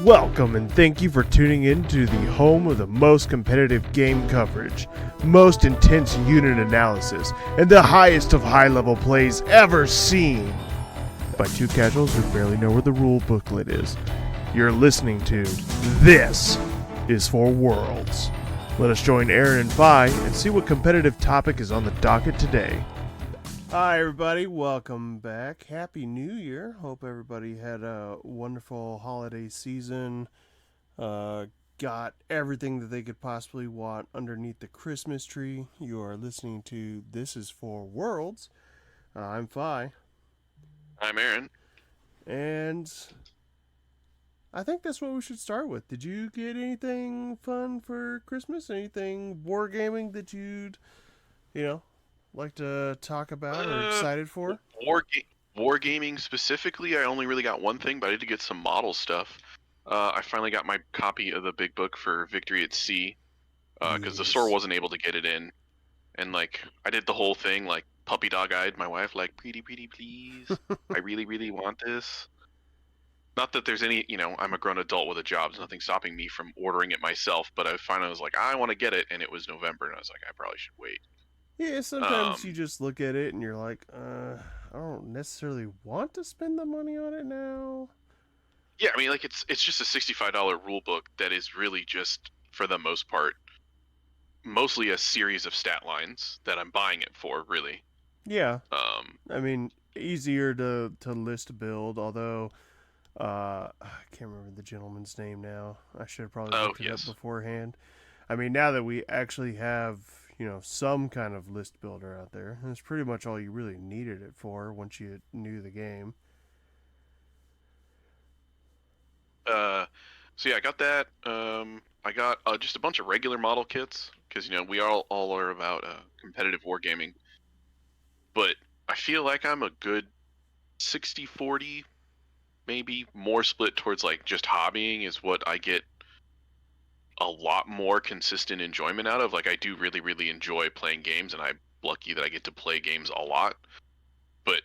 Welcome and thank you for tuning in to the home of the most competitive game coverage, most intense unit analysis, and the highest of high-level plays ever seen by two casuals who barely know where the rule booklet is. You're listening to This is for Worlds. Let us join Aaron and Phi and see what competitive topic is on the docket today. Hi everybody, welcome back. Happy New Year. Hope everybody had a wonderful holiday season. Got everything that they could possibly want underneath the Christmas tree. You are listening to This is for Worlds. I'm Phi. I'm Aaron. And I think that's what we should start with. Did you get anything fun for Christmas? Anything wargaming that you'd, like to talk about or excited for? Wargaming specifically, I only really got one thing, but I did get some model stuff. I finally got my copy of the big book for Victory at Sea, because the store wasn't able to get it in. And, I did the whole thing, puppy dog-eyed my wife, pretty please. I really, really want this. Not that there's any, I'm a grown adult with a job. There's nothing stopping me from ordering it myself, but I finally was like, I want to get it, and it was November, and I was like, I probably should wait. Yeah, sometimes you just look at it and you're like, I don't necessarily want to spend the money on it now. Yeah, I mean, it's just a $65 rule book that is really just, for the most part, mostly a series of stat lines that I'm buying it for, really. Yeah. I mean, easier to list build, although I can't remember the gentleman's name now. I should have probably looked it up beforehand. I mean, now that we actually have some kind of list builder out there. That's pretty much all you really needed it for once you knew the game. So yeah, I got that. I got just a bunch of regular model kits because we all are about competitive wargaming. But I feel like I'm a good 60-40, maybe more split towards just hobbying is what I get a lot more consistent enjoyment out of. I do really, really enjoy playing games, and I'm lucky that I get to play games a lot. But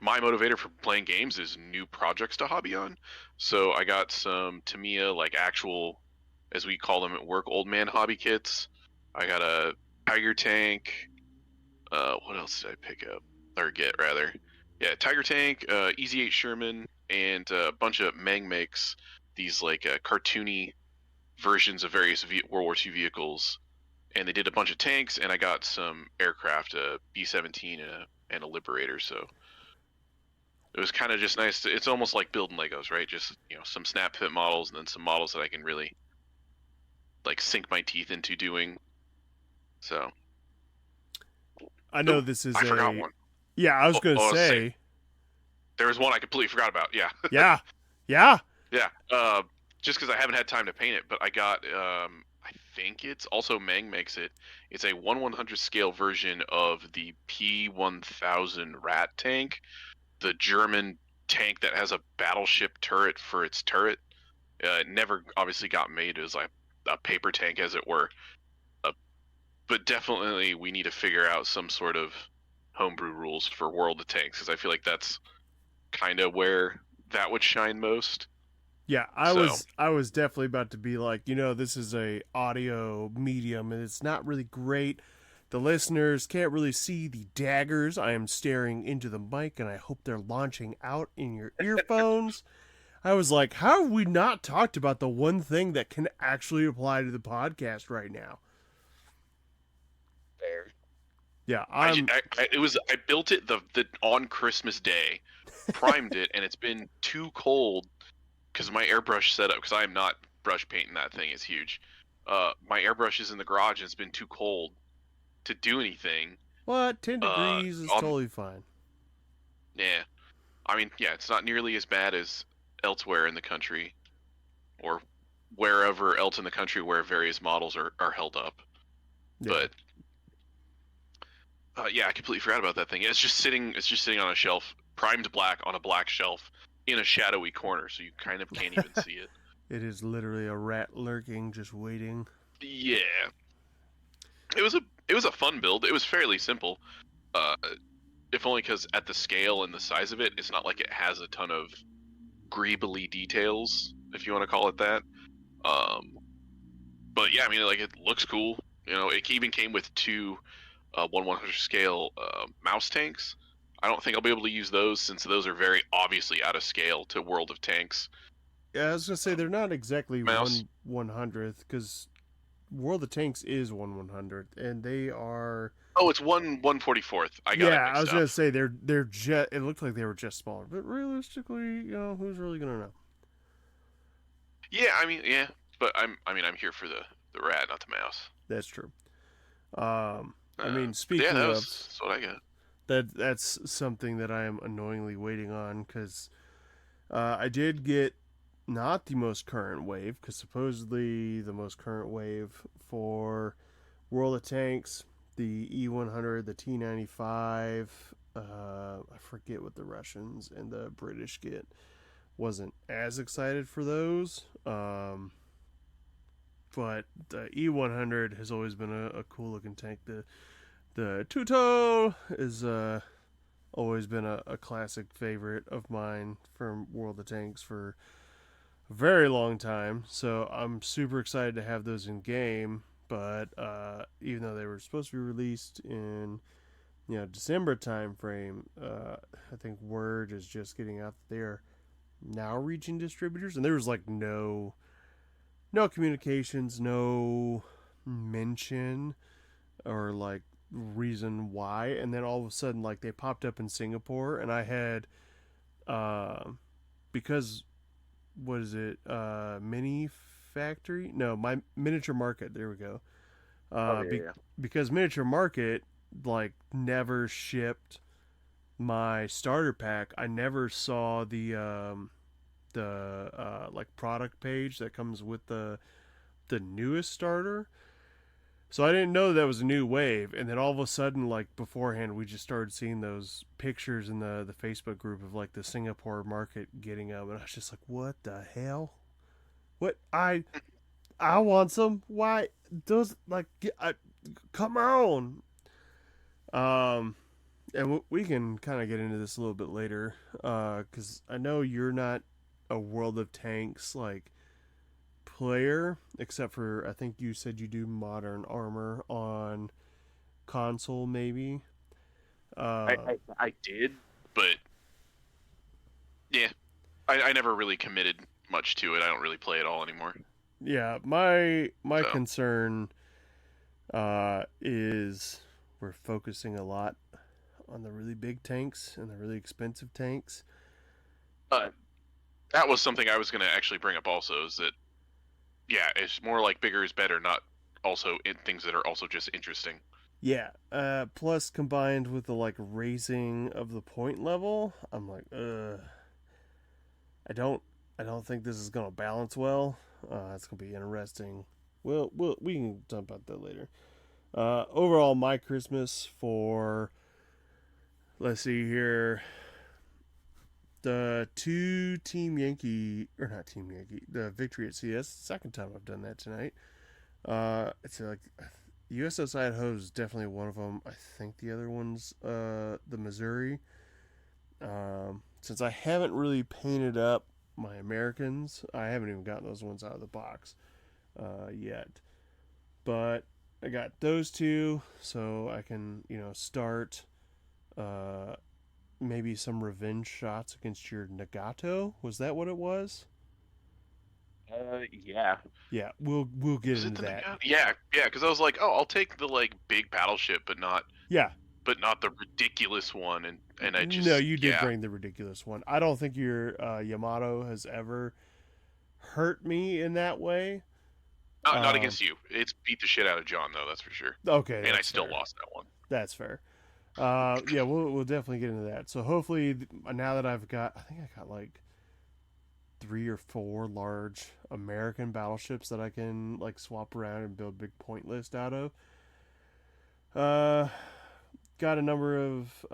my motivator for playing games is new projects to hobby on. So I got some Tamiya, actual, as we call them at work, old man hobby kits. I got a Tiger Tank. What else did I pick up? Or get, rather. Yeah, Tiger Tank, Easy 8 Sherman, and a bunch of Meng makes these cartoony versions of various World War II vehicles, and they did a bunch of tanks, and I got some aircraft, a B-17 and a Liberator. So it was kind of just nice. It's almost like building Legos, right? Just some snap fit models, and then some models that I can really sink my teeth into doing. So I know this is I forgot one. Yeah, I was gonna say there was one I completely forgot about. Yeah. Yeah. Just because I haven't had time to paint it, but I got, I think it's also Meng makes it. It's a 1/100 scale version of the P-1000 Rat tank, the German tank that has a battleship turret for its turret. It never obviously got made as a paper tank, as it were. But definitely we need to figure out some sort of homebrew rules for World of Tanks, because I feel like that's kind of where that would shine most. Yeah, I was definitely about to be like, this is a audio medium and it's not really great. The listeners can't really see the daggers. I am staring into the mic and I hope they're launching out in your earphones. I was like, how have we not talked about the one thing that can actually apply to the podcast right now? Fair. Yeah, I built it the on Christmas Day, primed it, and it's been too cold because my airbrush setup, because I am not brush painting that thing, is huge. My airbrush is in the garage and it's been too cold to do anything. What? 10 degrees is totally fine. Yeah. I mean, yeah, it's not nearly as bad as elsewhere in the country, or wherever else in the country where various models are held up. Yeah. But yeah, I completely forgot about that thing. It's just sitting on a shelf, primed black on a black shelf in a shadowy corner, so you kind of can't even see it. It is literally a rat lurking, just waiting. Yeah. It was a fun build. It was fairly simple. If only because at the scale and the size of it, it's not like it has a ton of greebly details, if you want to call it that. Um, but yeah, I mean, like it looks cool. You know, it even came with two 1/100 scale mouse tanks. I don't think I'll be able to use those since those are very obviously out of scale to World of Tanks Yeah, I was gonna say they're not exactly mouse. 1/100th because World of Tanks is 1/100th, and they are. Oh, it's 1/144th. I got it Yeah, I mixed was up. gonna say they're just. It looked like they were just smaller, but realistically, who's really gonna know? Yeah, I mean, yeah, but I'm here for the rat, not the mouse. That's true. I mean, But yeah, speaking of that's what I got. that's something that I am annoyingly waiting on because I did get not the most current wave because supposedly the most current wave for World of Tanks, the E100, the T95. I forget what the Russians and the British get. Wasn't as excited for those. But the E100 has always been a cool looking tank. The Tuto is always been a classic favorite of mine from World of Tanks for a very long time. So I'm super excited to have those in game. But even though they were supposed to be released in December time frame, I think word is just getting out that they're now reaching distributors, and there was like no communications, no mention or like reason why, and then all of a sudden like they popped up in Singapore, and I had because what is it, mini factory, no, my miniature market, there we go. Oh yeah, yeah. Because miniature market like never shipped my starter pack, I never saw the like product page that comes with the newest starter. So I didn't know that was a new wave, and then all of a sudden, like beforehand, we just started seeing those pictures in the Facebook group of like the Singapore market getting up, and I was just like, "What the hell? What I want some? Why those like come on?" Um, and we can kind of get into this a little bit later, because I know you're not a World of Tanks like player, except for I think you said you do Modern Armor on console, maybe. I, Uh, I I did, but yeah, I never really committed much to it. I don't really play it all anymore. yeah, my So, concern is we're focusing a lot on the really big tanks and the really expensive tanks. uh, that was something I was going to actually bring up also. Is that yeah, it's more like bigger is better, not also in things that are also just interesting. Yeah. Plus combined with the like raising of the point level, I'm like, I don't I don't think this is gonna balance well. It's gonna be interesting. We can talk about that later. Overall, my Christmas for, let's see here, the two Team Yankee, or not Team Yankee, the Victory at CS. Second time I've done that tonight. It's like USS Idaho is definitely one of them. I think the other one's the Missouri. Since I haven't really painted up my Americans, I haven't even gotten those ones out of the box yet. But I got those two, so I can start uh, maybe some revenge shots against your Nagato. Was that what it was? Yeah. Yeah, we'll get Was it into the that. Nagato? Yeah, yeah. Because I was like, oh, I'll take the like big battleship, Yeah, but not the ridiculous one. And I no, just you did yeah, bring the ridiculous one. I don't think your Yamato has ever hurt me in that way. not Um, against you. It's beat the shit out of John though, that's for sure. okay, And I that's still fair. lost that one. That's fair. Yeah, we'll definitely get into that. So hopefully, now that I think I got like 3 or 4 large American battleships that I can like swap around and build big point list out of. Uh, got a number of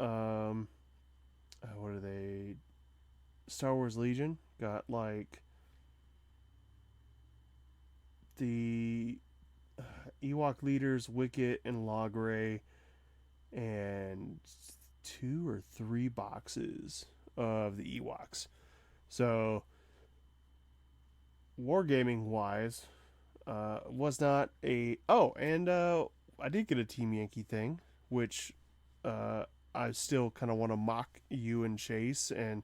what are they? Star Wars Legion. Got like the Ewok leaders, Wicket and Logray, and 2 or 3 boxes of the Ewoks. So, wargaming wise, was not a. Oh, and I did get a Team Yankee thing, which uh, I still kind of want to mock you and Chase, and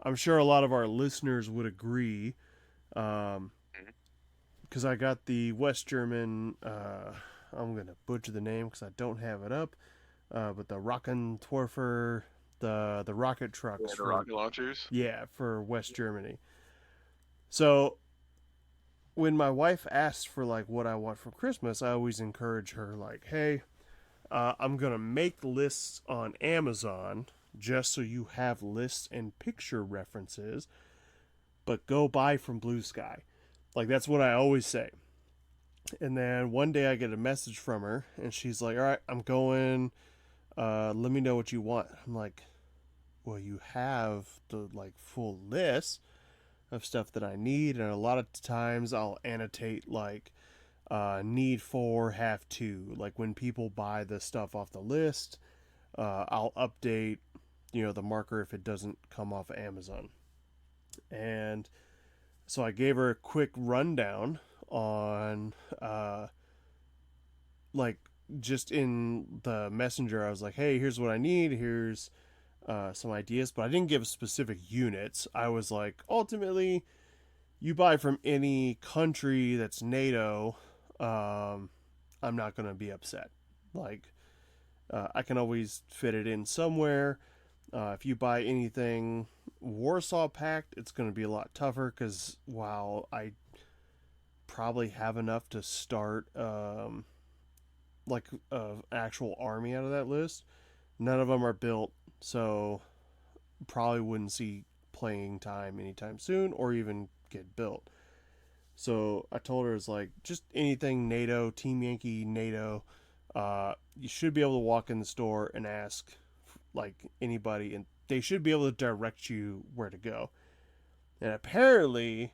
I'm sure a lot of our listeners would agree. Um, Mhm. because I got the West German. I'm gonna butcher the name because I don't have it up. But the Rockentwerfer, the rocket trucks Yeah, the for rocket launchers. for West Germany. So when my wife asks for like what I want for Christmas, I always encourage her like, hey, I'm gonna make lists on Amazon just so you have lists and picture references, but go buy from Blue Sky. Like that's what I always say. And then one day I get a message from her, and she's like, "All right, I'm going. Let me know what you want." I'm like, "Well, you have the like full list of stuff that I need, and a lot of times I'll annotate like need for, have to. Like when people buy the stuff off the list, I'll update, the marker if it doesn't come off of Amazon." And so I gave her a quick rundown on like just in the messenger. I was like, hey, here's what I need, here's some ideas, but I didn't give specific units. I was like, ultimately you buy from any country that's NATO, I'm not going to be upset. Like I can always fit it in somewhere. If you buy anything Warsaw Pact, it's going to be a lot tougher because while I probably have enough to start like an actual army out of that list, none of them are built, so probably wouldn't see playing time anytime soon or even get built. So I told her it's like just anything NATO, Team Yankee, NATO. You should be able to walk in the store and ask like anybody, and they should be able to direct you where to go. And apparently,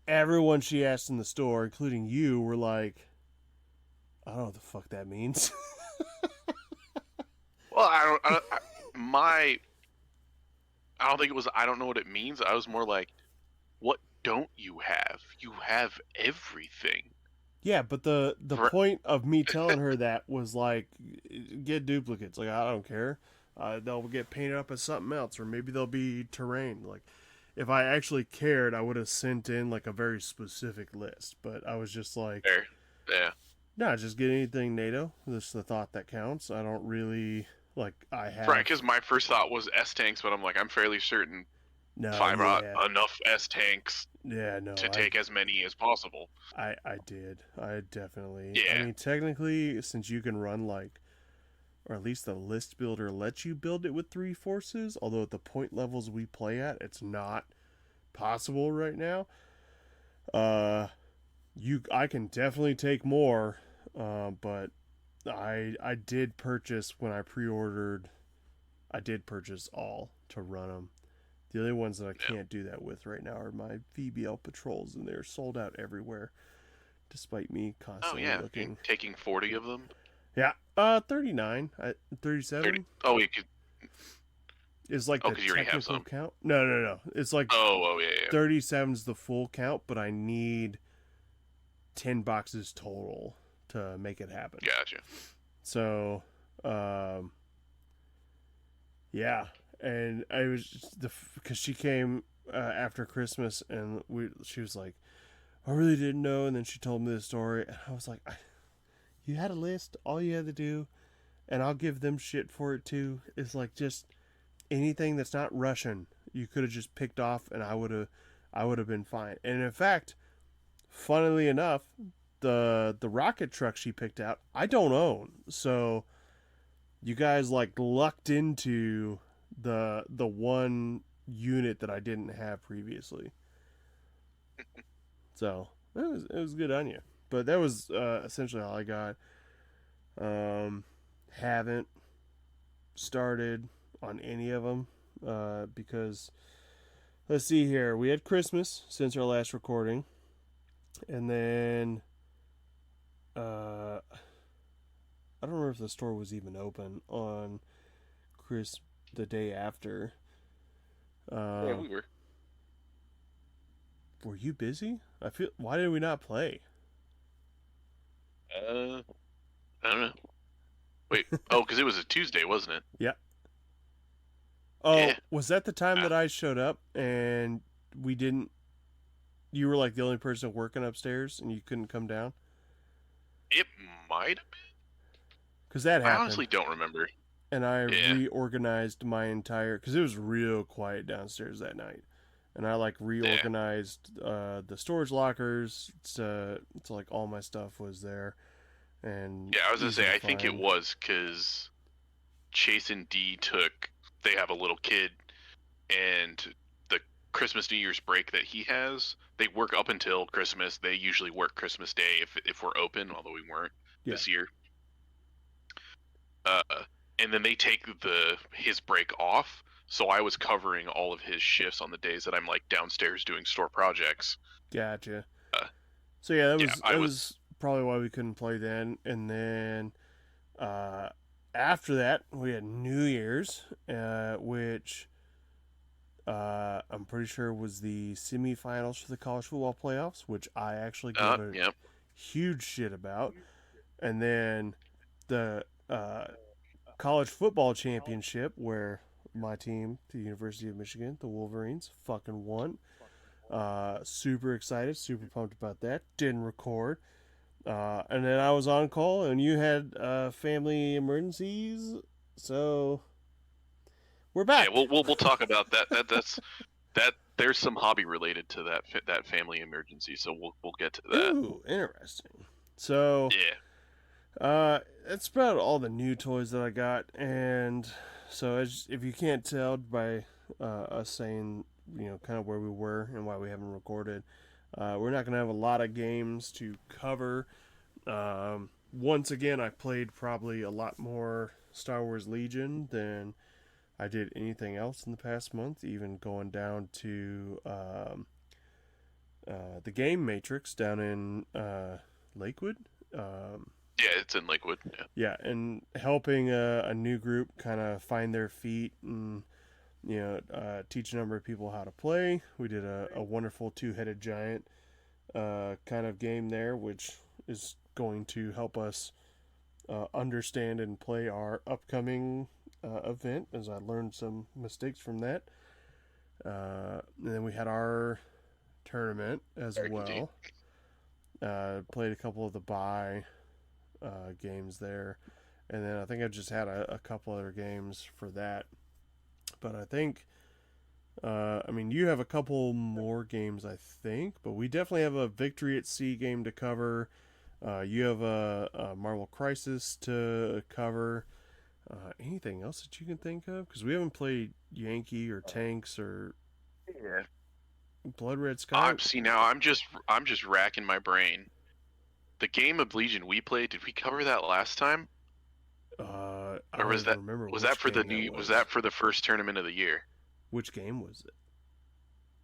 everyone she asked in the store, including you, were like, "I don't know what the fuck that means." Well, my I don't think it was. I don't know what it means. I was more like, what don't you have? You have everything. Yeah, but the For, point of me telling her that was like, get duplicates. Like I don't care. They'll get painted up as something else, or maybe they'll be terrain. Like if I actually cared, I would have sent in like a very specific list. But I was just like, there, yeah, nah, just get anything NATO. This is the thought that counts. I don't really like. I right. have Because my first thought was S tanks, but I'm like, I'm fairly certain no, five out yeah, enough S tanks yeah, no. to take as many as possible. I did. I definitely. I Yeah, mean, technically, since you can run like, or at least the list builder lets you build it with three forces, although at the point levels we play at, it's not possible right now. Uh, I can definitely take more, but I did purchase when I pre-ordered. I did purchase all to run them. The only ones that I yeah. can't do that with right now are my VBL patrols, and they're sold out everywhere, despite me Oh constantly yeah, you're looking. taking 40 of them. Yeah, 39, 30. 37 Oh, you could. is like Oh, the because you already have technical some. count. No, no, no. It's like Oh, yeah, yeah. 37 is the full count, but I need 10 boxes total to make it happen. Gotcha. So, um, yeah, and I was just because she came after Christmas, and she was like, I really didn't know, and then she told me the story, and I was like, you had a list, all you had to do, and I'll give them shit for it too. Is like just anything that's not Russian, you could have just picked off, and I would have been fine. And in fact, funnily enough, the rocket truck she picked out, I don't own. So you guys like lucked into the one unit that I didn't have previously. So it was good on you. But that was essentially all I got. Haven't started on any of them because let's see here. We had Christmas since our last recording, and then I don't remember if the store was even open on the day after. Yeah, Uh, we were. were you busy? I feel. Why did we not play? Uh, I don't know. Wait. Oh, because it was a Tuesday, wasn't it? Yeah. Yeah. Oh, was that the time Uh, that I showed up and we didn't? You were like the only person working upstairs and you couldn't come down? it might have been. Because that I happened. honestly don't remember. And I Yeah. reorganized my entire. Because it was real quiet downstairs that night. And I like Yeah. reorganized the storage lockers. It's like all my stuff was there and Yeah, I was gonna easy say to I think it find. was because Chase and D took. They have a little kid, and the Christmas New Year's break that he has, they work up until Christmas. They usually work Christmas Day if we're open, although we weren't Yeah. this year. Uh, and then they take the his break off. So I was covering all of his shifts on the days that I'm like downstairs doing store projects. Gotcha. Uh, So yeah, that yeah, was I that was. was probably why we couldn't play then. And then uh, after that, we had New Year's, which I'm pretty sure was the semifinals for the college football playoffs, which I actually gave a Yeah. huge shit about. And then the college football championship, where my team, the University of Michigan, the Wolverines, fucking won. Super excited, super pumped about that. Didn't record. And then I was on call, and you had family emergencies, so we're Yeah, back. we'll talk about that. That there's some hobby related to that family emergency, so we'll get to that. Ooh, interesting. So, Yeah. that's about all the new toys that I got, and so if you can't tell by us saying, kind of where we were and why we haven't recorded, we're not gonna have a lot of games to cover. Once again, I played probably a lot more Star Wars Legion than I did anything else in the past month, even going down to the game Matrix down in Lakewood. Um, Yeah, it's in Lakewood. Yeah. yeah, and helping a new group kind of find their feet and teach a number of people how to play. We did a wonderful two-headed giant kind of game there, which is going to help us understand and play our upcoming event, as I learned some mistakes from that. And then we had our tournament as Indeed. well. Played a couple of the buy games there, and then I think I just had a couple other games for that. But I think, I mean, you have a couple more games, I think, but we definitely have a Victory at Sea game to cover. You have a Marvel Crisis to cover. Anything else that you can think of? Because we haven't played Yankee or Tanks or Yeah. Blood Red Sky. I'm see now. I'm just racking my brain. The game of Legion we played. Did we cover that last time, I or don't was even that remember was that which for the game that new? Was was. that for the first tournament of the year? Which game was it?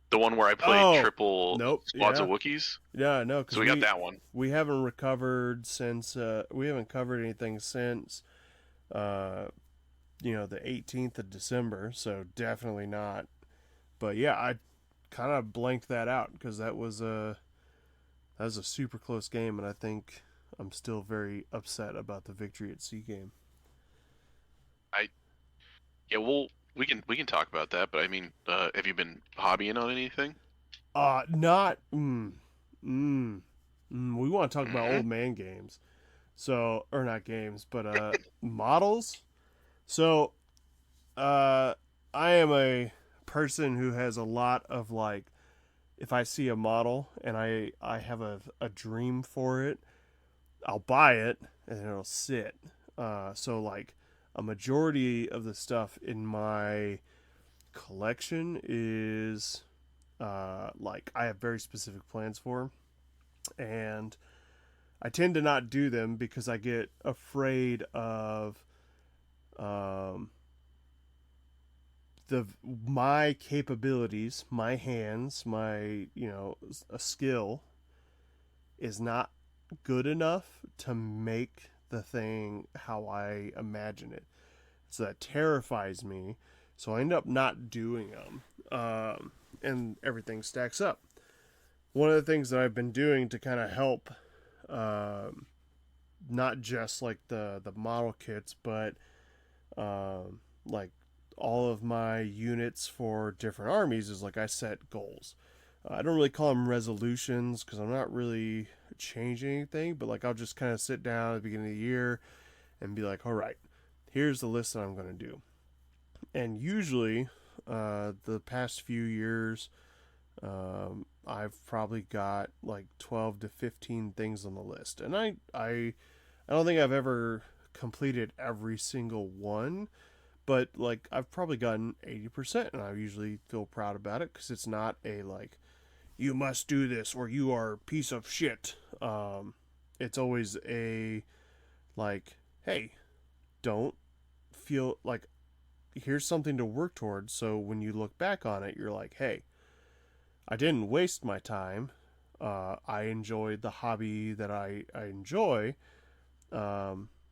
The one where I played Oh, triple nope. squads of Yeah, Wookiees. yeah, no, So because we got that one. we haven't recovered since we haven't covered anything since uh, the 18th of December. So definitely not. But yeah, I kind of blanked that out because that was a super close game, and I think I'm still very upset about the Victory at Sea game. I Yeah, we can talk about that. But I mean, have you been hobbying on anything? Not. Mm, we want to talk about Hmm. old man games. So, or not games, but models. So, uh, I am a person who has a lot of like, if I see a model and I have a dream for it, I'll buy it and it'll sit. So like a majority of the stuff in my collection is like I have very specific plans for, and I tend to not do them because I get afraid of um, the my capabilities, my hands, my a skill is not good enough to make the thing how I imagine it. So that terrifies me. So I end up not doing them, and everything stacks up. One of the things that I've been doing to kind of help, not just like the model kits, but like all of my units for different armies is like I set goals. I don't really call them resolutions because I'm not really changing anything, but like I'll just kind of sit down at the beginning of the year and be like, all right, here's the list that I'm going to do. And usually, the past few years, I've probably got like 12 to 15 things on the list. And I don't think I've ever completed every single one, but like I've probably gotten 80%, and I usually feel proud about it because it's not a like, you must do this or you are a piece of shit. It's always a like, hey, don't feel like, here's something to work towards. So when you look back on it, you're like, hey, I didn't waste my time. I enjoyed the hobby that I enjoy.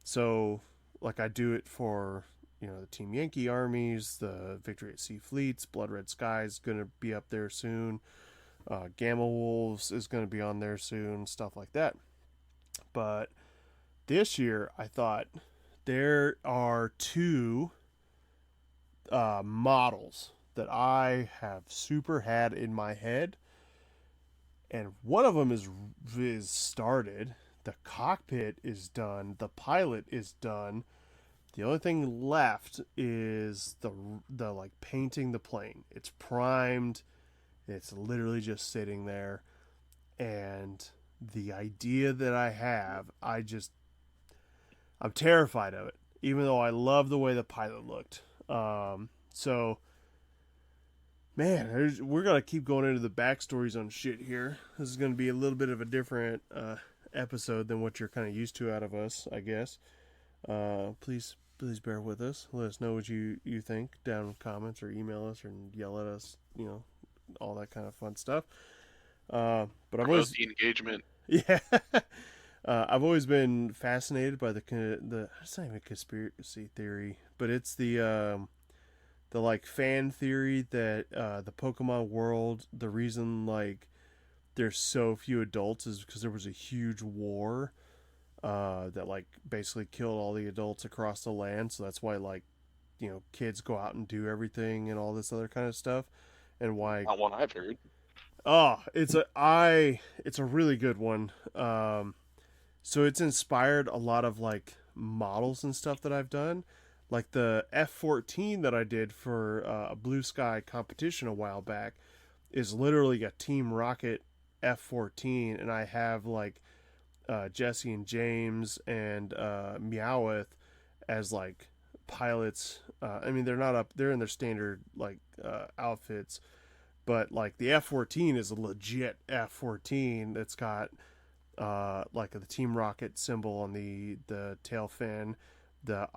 So like I do it for, the Team Yankee armies, the Victory at Sea fleets, Blood Red Skies going to be up there soon. Gamma Wolves is going to be on there soon, stuff like that. But this year, I thought there are two models that I have super had in my head, and one of them is started. The cockpit is done. The pilot is done. The only thing left is the like painting the plane. It's primed. It's literally just sitting there, and the idea that I have, I'm terrified of it, even though I love the way the pilot looked. So, man, we're going to keep going into the backstories on shit here. This is going to be a little bit of a different episode than what you're kind of used to out of us, I guess. Please bear with us. Let us know what you think down in the comments, or email us, or yell at us, all that kind of fun stuff. But I've always the engagement. Yeah. I've always been fascinated by the it's not even a conspiracy theory, but it's the like fan theory that the Pokemon world, the reason like there's so few adults is because there was a huge war that like basically killed all the adults across the land. So that's why like kids go out and do everything and all this other kind of stuff, and why. Not one I've heard. Oh, it's a really good one. So it's inspired a lot of like models and stuff that I've done. Like the F-14 that I did for a Blue Sky competition a while back is literally a Team Rocket F-14, and I have like Jesse and James and Meowth as like pilots. I mean, they're in their standard like outfits, but like the F-14 is a legit F-14 that's got like the Team Rocket symbol on the tail fin. The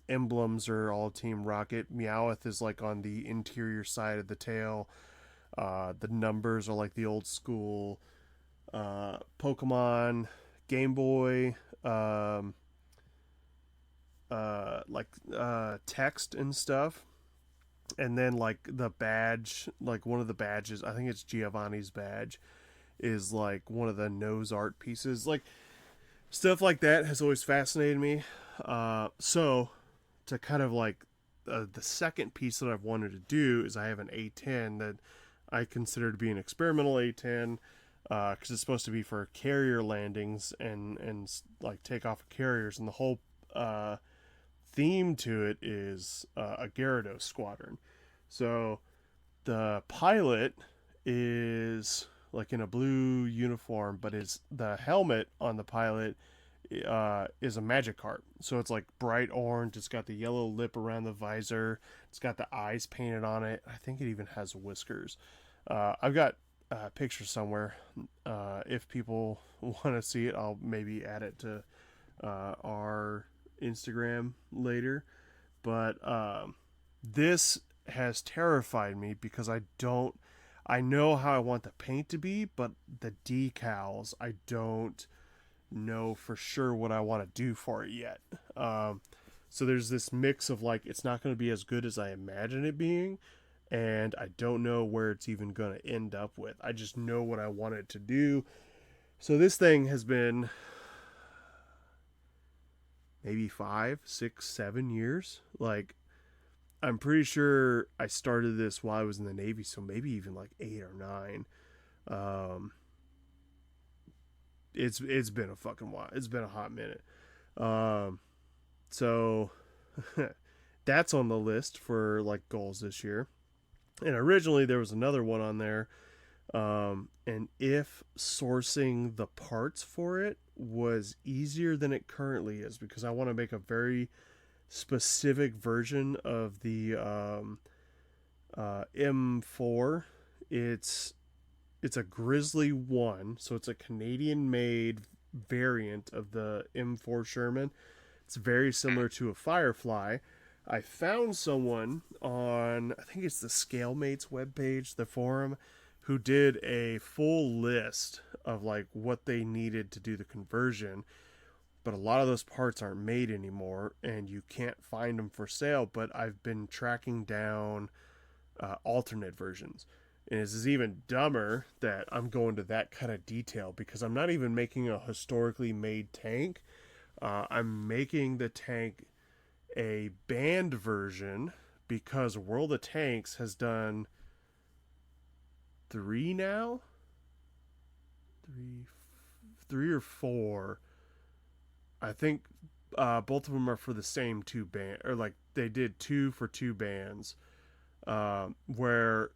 emblems are all Team Rocket. Meowth is like on the interior side of the tail. The numbers are like the old school Pokemon Game Boy text and stuff. And then like the badge, like one of the badges, I think it's Giovanni's badge, is like one of the nose art pieces. Like stuff like that has always fascinated me. So to kind of like the second piece that I've wanted to do is I have an A10 that I consider to be an experimental A10 because it's supposed to be for carrier landings and like takeoff of carriers, and the whole theme to it is a Gyarados squadron. So the pilot is like in a blue uniform, but the helmet on the pilot is a Magikarp. So it's like bright orange. It's got the yellow lip around the visor. It's got the eyes painted on it. I think it even has whiskers. I've got a picture somewhere. If people want to see it, I'll maybe add it to our Instagram later. But this has terrified me because I know how I want the paint to be, but the decals, I don't know for sure what I want to do for it yet. So there's this mix of like it's not going to be as good as I imagine it being, and I don't know where it's even going to end up with. I just know what I want it to do. So this thing has been maybe 5, 6, 7 years. Like I'm pretty sure I started this while I was in the Navy, so maybe even like 8 or 9. Um, it's been a fucking while. It's been a hot minute. Um, so that's on the list for like goals this year. And originally there was another one on there. And if sourcing the parts for it was easier than it currently is, because I want to make a very specific version of the M4. It's a Grizzly 1, so it's a Canadian made variant of the M4 Sherman. It's very similar to a Firefly. I found someone on, I think it's the Scalemates webpage, the forum, who did a full list of like what they needed to do the conversion. But a lot of those parts aren't made anymore, and you can't find them for sale. But I've been tracking down alternate versions. And this is even dumber that I'm going to that kind of detail because I'm not even making a historically made tank. I'm making the tank a banned version because World of Tanks has done 3 now? 3 or 4. I think both of them are for the same 2 band, or like they did 2 for 2 bands, where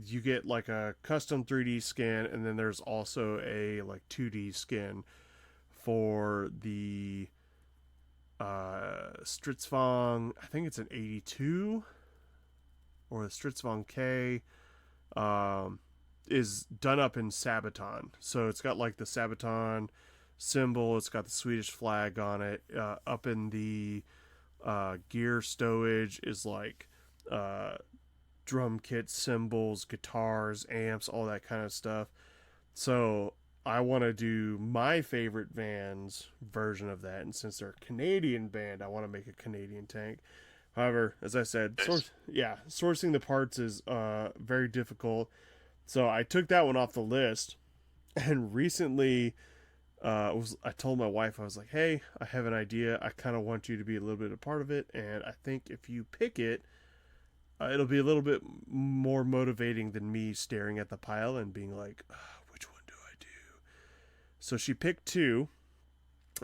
you get like a custom 3D skin, and then there's also a like 2D skin for the Stritzvong. I think it's an 82 or the Stritzvong K. Is done up in Sabaton, so it's got like the Sabaton symbol. It's got the Swedish flag on it. Up in the gear stowage is like drum kit cymbals, guitars, amps, all that kind of stuff. So I want to do my favorite band's version of that, and since they're a Canadian band, I want to make a Canadian tank. However, as I said, sourcing the parts is very difficult. So I took that one off the list, and recently I told my wife, I was like, hey, I have an idea. I kind of want you to be a little bit a part of it, and I think if you pick it, it'll be a little bit more motivating than me staring at the pile and being like, which one do I do? So she picked 2,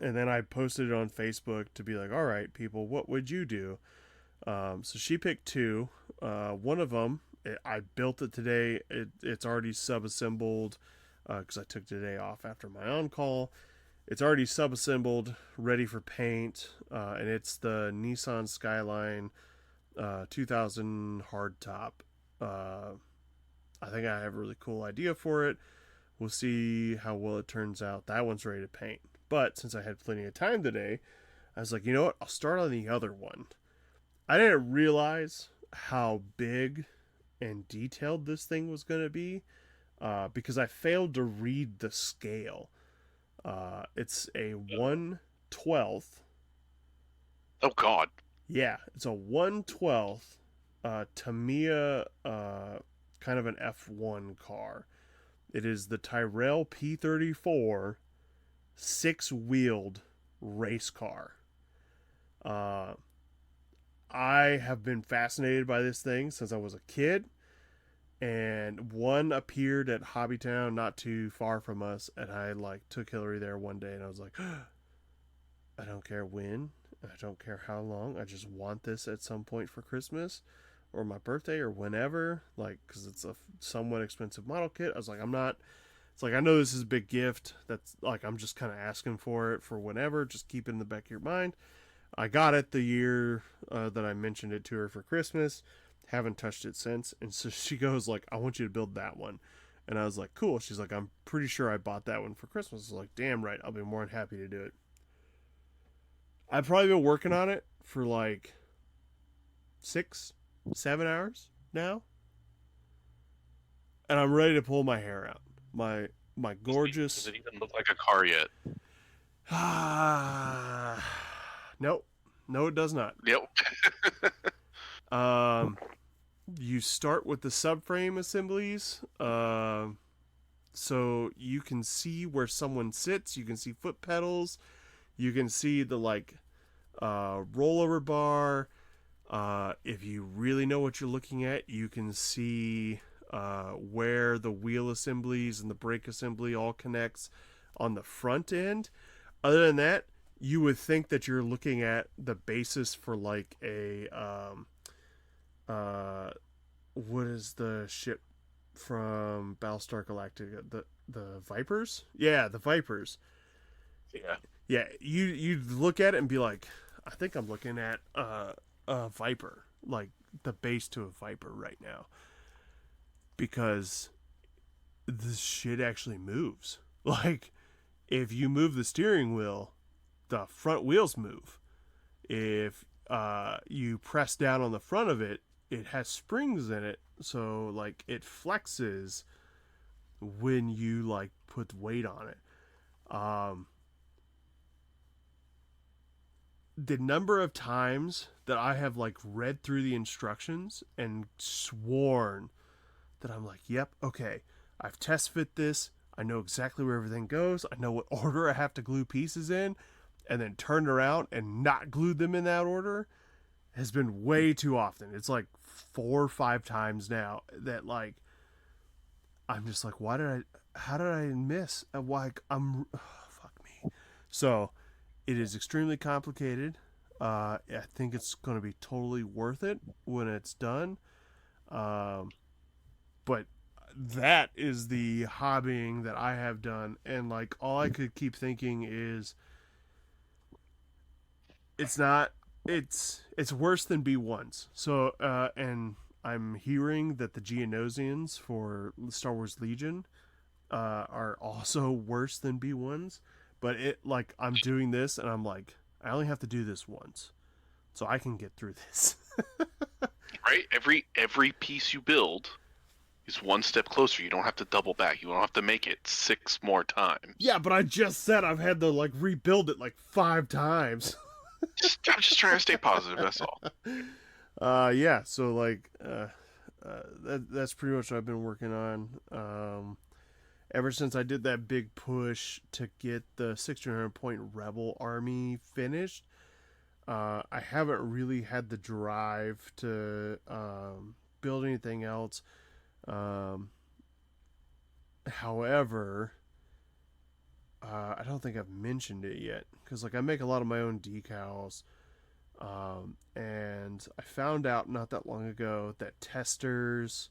and then I posted it on Facebook to be like, all right, people, what would you do? So she picked 2. One of them, I built it today. It's already sub-assembled because I took today off after my on-call. It's already sub-assembled, ready for paint, and it's the Nissan Skyline 2000 hardtop. I think I have a really cool idea for it. We'll see how well it turns out. That one's ready to paint. But since I had plenty of time today, I was like, you know what? I'll start on the other one. I didn't realize how big and detailed this thing was going to be because I failed to read the scale. It's a 1/12. Oh, God. Yeah, it's a 1/12 Tamiya kind of an F1 car. It is the Tyrrell P34 6-wheeled race car. I have been fascinated by this thing since I was a kid, and one appeared at Hobbytown not too far from us, and I like took Hillary there one day, and I was like, I don't care when, I don't care how long, I just want this at some point for Christmas or my birthday or whenever, like, because it's a somewhat expensive model kit. I was like, I'm not, it's like, I know this is a big gift, that's like, I'm just kind of asking for it for whenever, just keep it in the back of your mind. I got it the year that I mentioned it to her for Christmas. Haven't touched it since. And so she goes like, I want you to build that one. And I was like, cool. She's like, I'm pretty sure I bought that one for Christmas. I was like, damn right. I'll be more than happy to do it. I've probably been working on it for like 6-7 hours now. And I'm ready to pull my hair out. My gorgeous... Does it even look like a car yet? Nope. No, it does not. Yep. You start with the subframe assemblies. So you can see where someone sits. You can see foot pedals. You can see the rollover bar. If you really know what you're looking at, you can see where the wheel assemblies and the brake assembly all connects on the front end. Other than that, you would think that you're looking at the basis for like a what is the ship from Battlestar Galactica? The Vipers? Yeah, the Vipers. Yeah. Yeah, you look at it and be like, I think I'm looking at a Viper, like the base to a Viper right now, because this shit actually moves. Like, if you move the steering wheel, the front wheels move. If you press down on the front of it, it has springs in it, so like it flexes when you like put weight on it. The number of times that I have like read through the instructions and sworn that I'm like, yep, okay, I've test fit this. I know exactly where everything goes. I know what order I have to glue pieces in, and then turned around and not glued them in that order has been way too often. It's like 4 or 5 times now that like I'm just like, how did I miss? Like fuck me. So it is extremely complicated. I think it's going to be totally worth it when it's done. But that is the hobbying that I have done, and like all I could keep thinking is it's not it's worse than B1s. So and I'm hearing that the Geonosians for Star Wars Legion are also worse than B1s. But it like I'm doing this and I'm like I only have to do this once, so I can get through this. Right. Every piece you build is one step closer. You don't have to double back. You don't have to make it 6 more times. Yeah, but I just said I've had to like rebuild it like 5 times. I'm just trying to stay positive. That's all. Yeah. So like, that's pretty much what I've been working on. Ever since I did that big push to get the 1600 point Rebel Army finished, I haven't really had the drive to build anything else. However, I don't think I've mentioned it yet because like I make a lot of my own decals, and I found out not that long ago that Testers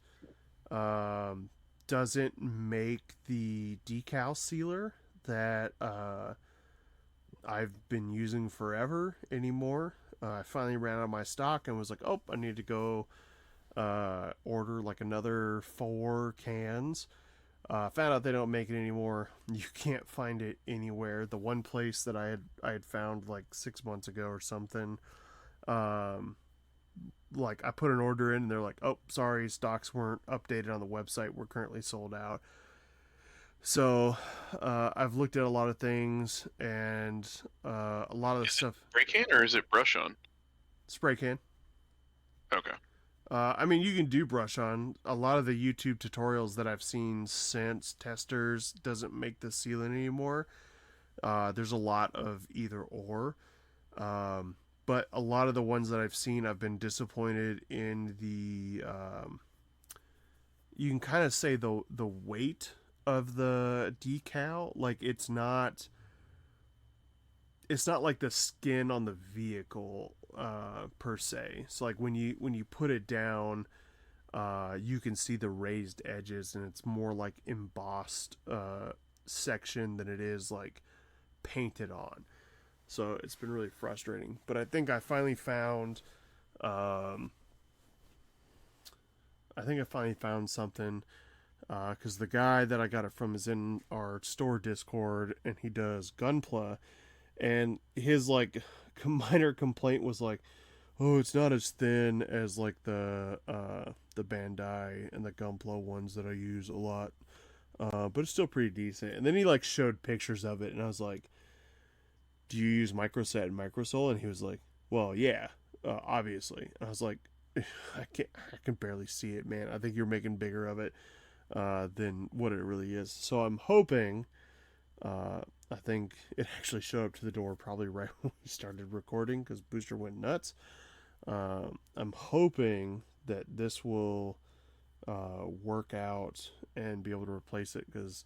doesn't make the decal sealer that I've been using forever anymore. I finally ran out of my stock and was like, oh, I need to go order like another 4 cans. Found out they don't make it anymore. You can't find it anywhere. The one place that I had found like 6 months ago or something, like I put an order in and they're like, oh, sorry, stocks weren't updated on the website. We're currently sold out. So I've looked at a lot of things, and a lot of the stuff. Spray can or is it brush on? Spray can. Okay. I mean, you can do brush on. A lot of the YouTube tutorials that I've seen since Testers doesn't make the sealant anymore. There's a lot of either or. But a lot of the ones that I've seen, I've been disappointed in the. You can kind of say the weight of the decal. Like it's not like the skin on the vehicle per se. So like when you put it down, you can see the raised edges, and it's more like embossed section than it is like painted on. So it's been really frustrating. But I think I finally found something, because the guy that I got it from is in our store Discord, and he does Gunpla, and his like minor complaint was like, oh, it's not as thin as like the Bandai and the Gunpla ones that I use a lot, but it's still pretty decent. And then he showed pictures of it, and I was like, do you use Microset and Microsol? And he was like, Well, yeah, obviously. I was like, I can barely see it, man. I think you're making bigger of it than what it really is. So I'm hoping. I think it actually showed up to the door probably right when we started recording because Booster went nuts. I'm hoping that this will work out and be able to replace it because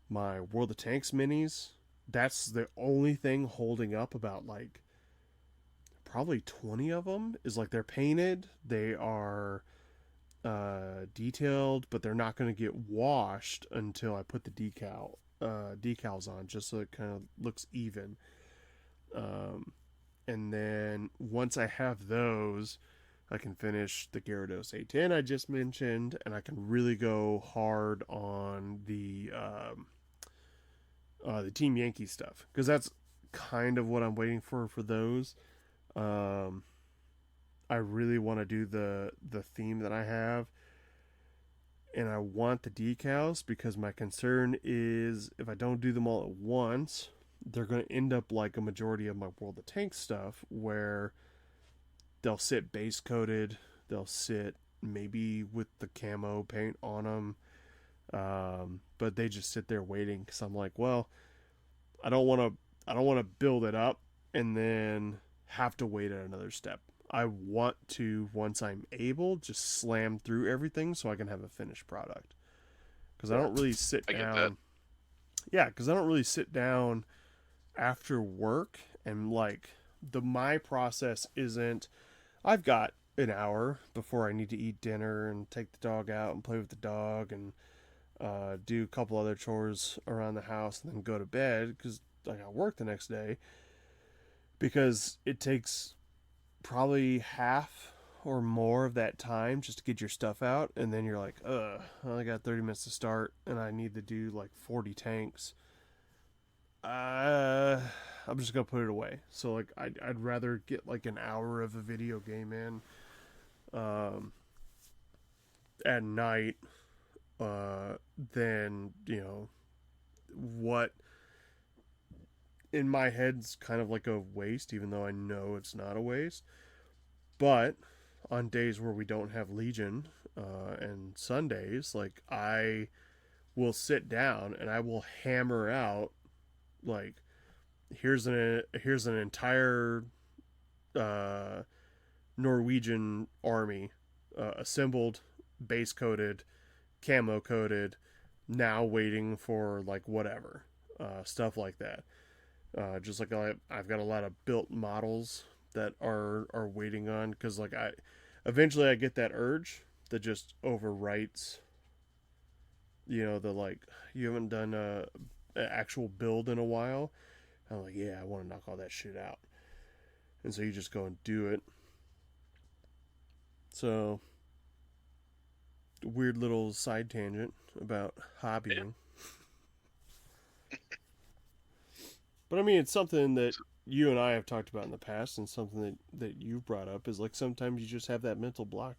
my World of Tanks minis, that's the only thing holding up about like probably 20 of them is like they're painted, they are detailed, but they're not going to get washed until I put the decals on, just so it kind of looks even. And then once I have those, I can finish the Gyarados A10 I just mentioned, and I can really go hard on the Team Yankee stuff because that's kind of what I'm waiting for those. Um, I really want to do the theme that I have, and I want the decals because my concern is if I don't do them all at once, they're going to end up like a majority of my World of Tanks stuff, where they'll sit base coated, they'll sit maybe with the camo paint on them, but they just sit there waiting because I'm like, well, I don't want to I don't want to build it up and then have to wait at another step. I want to, once I'm able, just slam through everything so I can have a finished product. Because I don't really sit I get that. down. Yeah, because I don't really sit down after work and like my process isn't. I've got an hour before I need to eat dinner and take the dog out and play with the dog and do a couple other chores around the house and then go to bed because I got work the next day. Because it takes probably half or more of that time just to get your stuff out, and then you're like, I only got 30 minutes to start, and I need to do like 40 tanks. I'm just gonna put it away. So like, I'd rather get like an hour of a video game in, um, at night, than what in my head's kind of like a waste, even though I know it's not a waste. But on days where we don't have Legion and Sundays, like I will sit down and I will hammer out like here's an entire uh, Norwegian army assembled, base coated, camo coated, now waiting for like whatever stuff like that. Just like I've got a lot of built models that are waiting on because like I eventually I get that urge that just overwrites the like you haven't done an actual build in a while. I'm like, yeah, I want to knock all that shit out, and so you just go and do it. So weird little side tangent about Yeah. hobbying. But I mean, it's something that you and I have talked about in the past, and something that you've brought up is like sometimes you just have that mental block.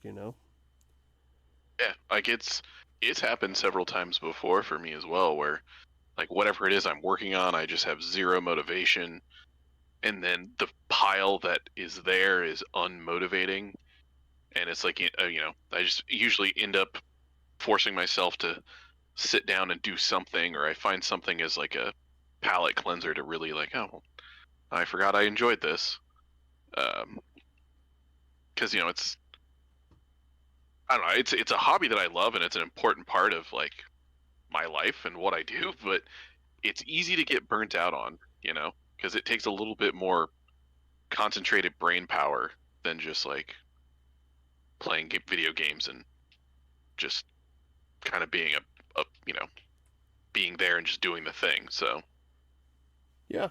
Yeah, like it's happened several times before for me as well, where like whatever it is I'm working on, I just have zero motivation, and then the pile that is there is unmotivating, and it's like I just usually end up forcing myself to sit down and do something, or I find something as like a palate cleanser to really like, oh, I forgot I enjoyed this, because it's I don't know, it's a hobby that I love and it's an important part of like my life and what I do, but it's easy to get burnt out on, because it takes a little bit more concentrated brain power than just like playing video games and just kind of being being there and just doing the thing. So Yeah,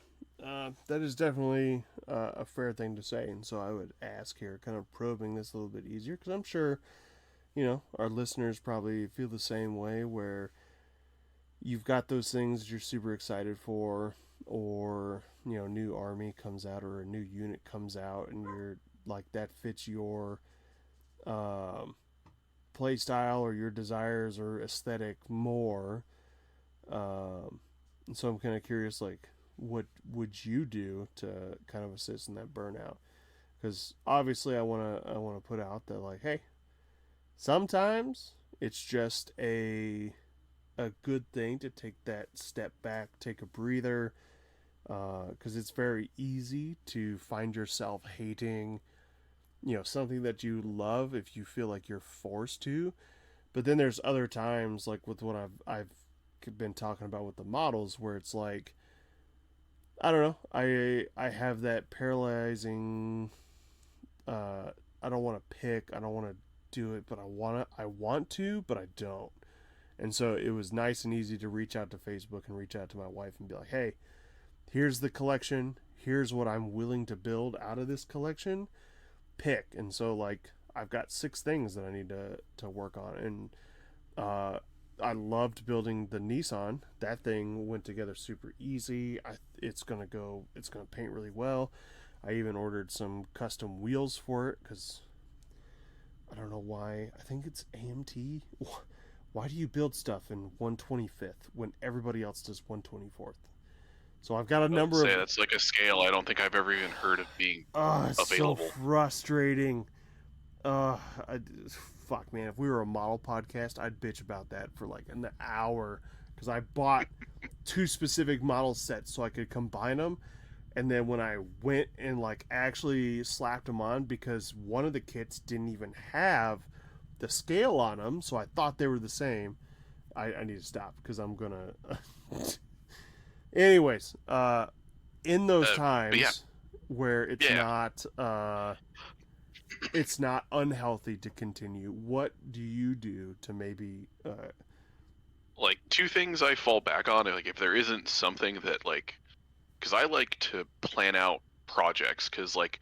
that is definitely a fair thing to say, and so I would ask here, kind of probing this a little bit easier, because I'm sure our listeners probably feel the same way, where you've got those things you're super excited for, or new army comes out or a new unit comes out, and you're like that fits your um, play style or your desires or aesthetic more. Um, and so I'm kind of curious, like, what would you do to kind of assist in that burnout? because obviously I want to put out that, like, hey, sometimes it's just a good thing to take that step back, take a breather, because it's very easy to find yourself hating, something that you love if you feel like you're forced to. But then there's other times, like with what I've been talking about with the models, where it's like, I don't know, I have that paralyzing. I don't want to pick. I don't want to do it, but I want to, but I don't. And so it was nice and easy to reach out to Facebook and reach out to my wife and be like, hey, here's the collection. Here's what I'm willing to build out of this collection. Pick. And so, like, I've got 6 things that I need to work on. And I loved building the Nissan. That thing went together super easy. It's gonna paint really well. I even ordered some custom wheels for it because I don't know why. I think it's AMT. Why do you build stuff in 125th when everybody else does 124th? So I've got a number of. That's like a scale I don't think I've ever even heard of being It's available. so frustrating. Fuck, man. If we were a model podcast, I'd bitch about that for like an hour because I bought 2 specific model sets so I could combine them. And then when I went and like actually slapped them on, because one of the kits didn't even have the scale on them, so I thought they were the same. I need to stop because I'm gonna. Anyways, in those times where it's not unhealthy to continue, what do you do to maybe like 2 things I fall back on? Like if there isn't something that like, because I like to plan out projects, because like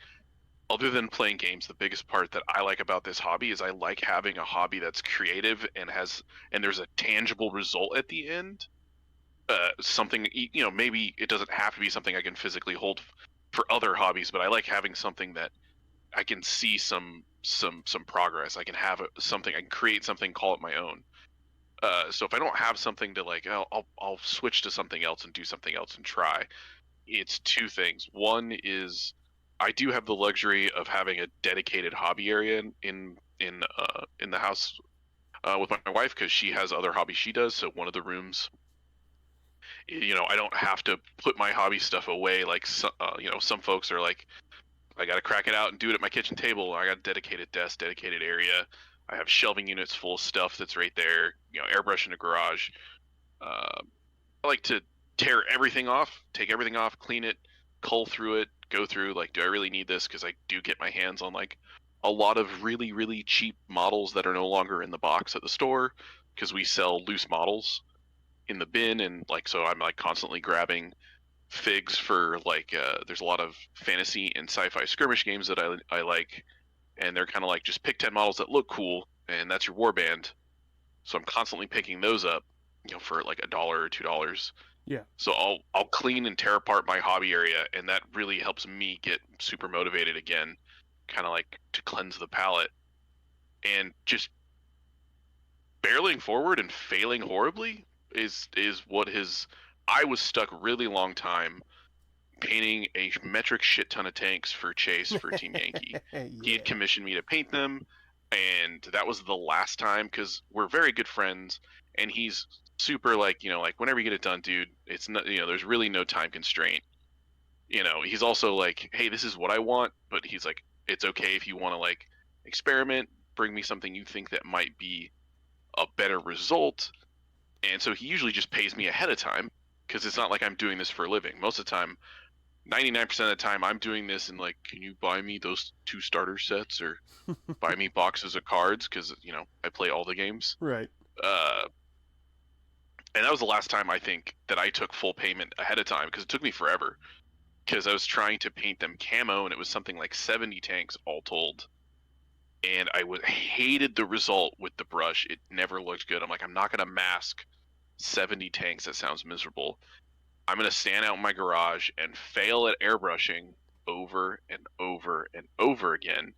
other than playing games, the biggest part that I like about this hobby is I like having a hobby that's creative and there's a tangible result at the end. Something, maybe it doesn't have to be something I can physically hold for other hobbies, but I like having something that I can see some progress. I can have something, I can create something, call it my own. So if I don't have something to like, I'll switch to something else and do something else and try. It's 2 things. One is I do have the luxury of having a dedicated hobby area in the house with my wife, because she has other hobbies she does. So one of the rooms, I don't have to put my hobby stuff away like some folks are like, I got to crack it out and do it at my kitchen table. I got a dedicated desk, dedicated area. I have shelving units full of stuff that's right there. Airbrush in a garage. I like to tear everything off, take everything off, clean it, cull through it, go through like, do I really need this? Because I do get my hands on like a lot of really, really cheap models that are no longer in the box at the store, because we sell loose models in the bin, and like, so I'm like constantly grabbing figs for like there's a lot of fantasy and sci-fi skirmish games that I like, and they're kind of like just pick 10 models that look cool, and that's your warband. So I'm constantly picking those up, for like $1 or $2. Yeah. So I'll clean and tear apart my hobby area, and that really helps me get super motivated again, kind of like to cleanse the palate. And just barreling forward and failing horribly is what his. I was stuck really long time painting a metric shit ton of tanks for Chase for Team Yankee. Yeah. He had commissioned me to paint them, and that was the last time, because we're very good friends, and he's super like, like whenever you get it done, dude, it's not, there's really no time constraint. He's also like, hey, this is what I want, but he's like, it's okay if you want to like experiment, bring me something you think that might be a better result. And so he usually just pays me ahead of time, because it's not like I'm doing this for a living. Most of the time, 99% of the time, I'm doing this and like, can you buy me those 2 starter sets, or buy me boxes of cards, because I play all the games. Right. And that was the last time I think that I took full payment ahead of time, because it took me forever, because I was trying to paint them camo, and it was something like 70 tanks all told. And I hated the result with the brush. It never looked good. I'm like, I'm not going to mask 70 tanks. That sounds miserable. I'm going to stand out in my garage and fail at airbrushing over and over and over again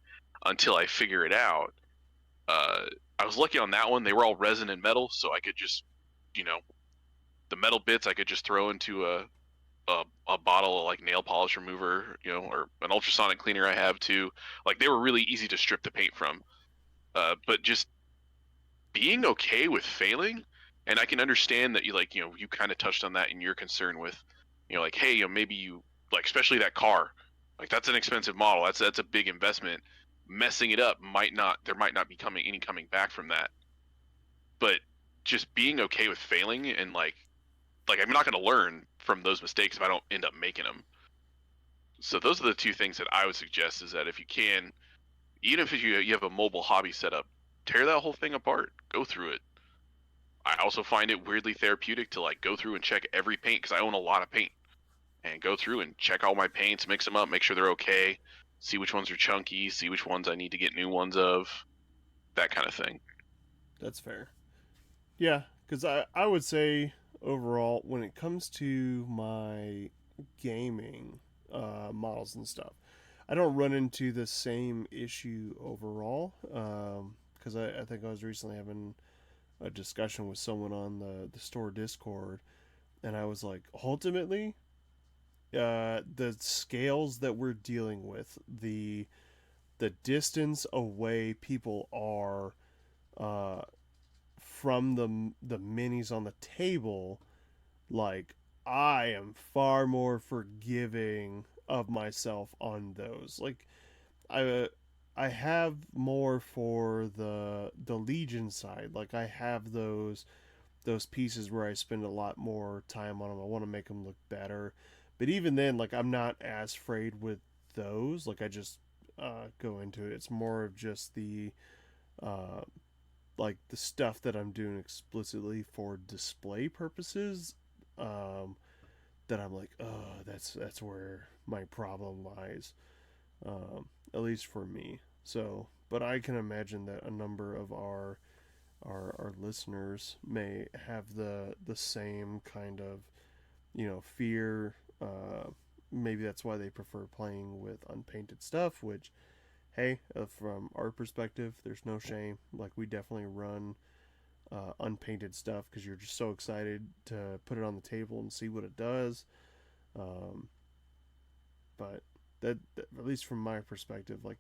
until I figure it out. I was lucky on that one. They were all resin and metal, so I could just, the metal bits I could just throw into a a bottle of like nail polish remover, or an ultrasonic cleaner I have too. Like they were really easy to strip the paint from. But just being okay with failing, and I can understand that you kind of touched on that in your concern with, like, hey, maybe you like, especially that car, like that's an expensive model. That's a big investment. Messing it up there might not be coming back from that. But just being okay with failing and like I'm not going to learn from those mistakes if I don't end up making them. So those are the two things that I would suggest, is that if you can, even if you have a mobile hobby set up, tear that whole thing apart, go through it. I also find it weirdly therapeutic to like go through and check every paint, because I own a lot of paint, and go through and check all my paints, mix them up, make sure they're okay, see which ones are chunky, see which ones I need to get new ones of, that kind of thing. That's fair. Yeah, because I would say overall, when it comes to my gaming models and stuff, I don't run into the same issue overall. Because I think I was recently having a discussion with someone on the store Discord, and I was like, ultimately, the scales that we're dealing with, the distance away people are uh, from the minis on the table, like I am far more forgiving of myself on those. Like I have more for the Legion side. Like I have those pieces where I spend a lot more time on them. I want to make them look better. But even then, like I'm not as afraid with those. Like I just go into it. It's more of just uh, like the stuff that I'm doing explicitly for display purposes. Um, that I'm like, oh, that's where my problem lies. At least for me. So, but I can imagine that a number of our listeners may have the same kind of fear. Maybe that's why they prefer playing with unpainted stuff. Which, hey, from our perspective, there's no shame. Like we definitely run unpainted stuff because you're just so excited to put it on the table and see what it does. Um, but that, at least from my perspective, like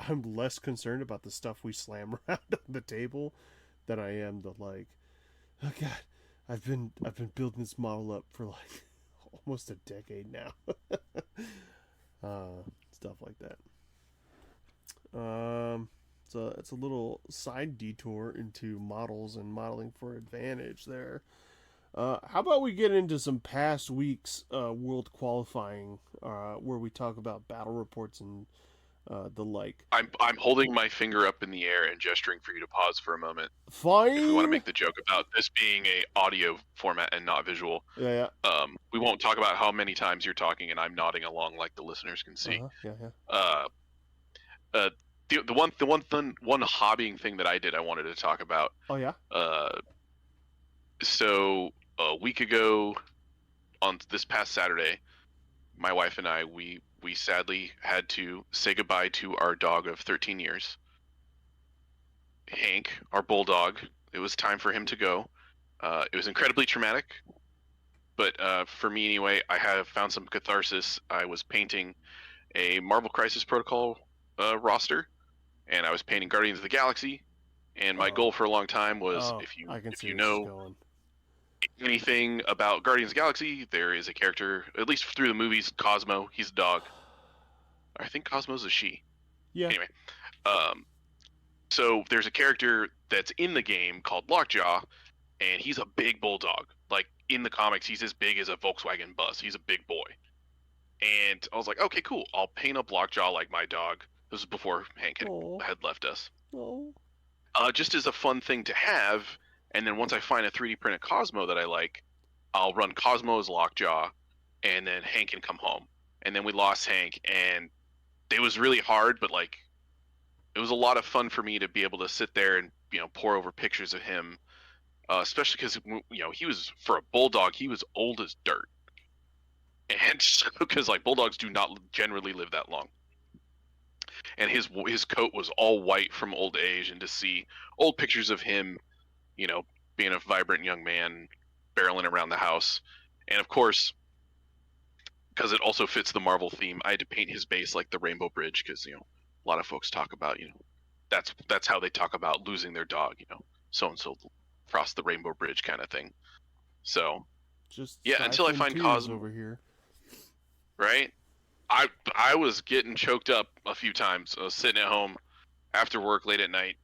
I'm less concerned about the stuff we slam around on the table than I am the like, oh god, I've been building this model up for like almost a decade now. Stuff like that. So it's a little side detour into models and modeling for advantage there. How about we get into some past weeks world qualifying, where we talk about battle reports and the like. I'm holding my finger up in the air and gesturing for you to pause for a moment. Fine. If we want to make the joke about this being a audio format and not visual, Yeah, yeah. We won't talk about how many times you're talking and I'm nodding along like the listeners can see. Yeah, yeah. Uh, the one hobbying thing that I did, I wanted to talk about. Oh yeah. So a week ago, on this past Saturday, my wife and I, we sadly had to say goodbye to our dog of 13 years, Hank, our bulldog. It was time for him to go. It was incredibly traumatic, but for me anyway, I have found some catharsis. I was painting a Marvel Crisis Protocol roster, and I was painting Guardians of the Galaxy. And my goal for a long time was, if you know anything about Guardians of the Galaxy, there is a character, at least through the movies, Cosmo. He's a dog. I think Cosmo's a she. Yeah. Anyway, so there's a character that's in the game called Lockjaw, and he's a big bulldog. Like in the comics, he's as big as a Volkswagen bus. He's a big boy. And I was like, okay, cool. I'll paint up Lockjaw like my dog. This was before Hank had left us. Oh. Just as a fun thing to have. And then once I find a 3D printed Cosmo that I like, I'll run Cosmo as Lockjaw, and then Hank can come home. And then we lost Hank, and it was really hard, but like, it was a lot of fun for me to be able to sit there and pour over pictures of him, especially because he was, for a bulldog, he was old as dirt, and because like bulldogs do not generally live that long. And his coat was all white from old age, and to see old pictures of him, being a vibrant young man, barreling around the house. And of course, because it also fits the Marvel theme, I had to paint his base like the Rainbow Bridge because a lot of folks talk about that's how they talk about losing their dog. So and so crossed the Rainbow Bridge kind of thing. So Just yeah, until I siphon find tears Cosmo, over here. right? I was getting choked up a few times. I was sitting at home after work late at night,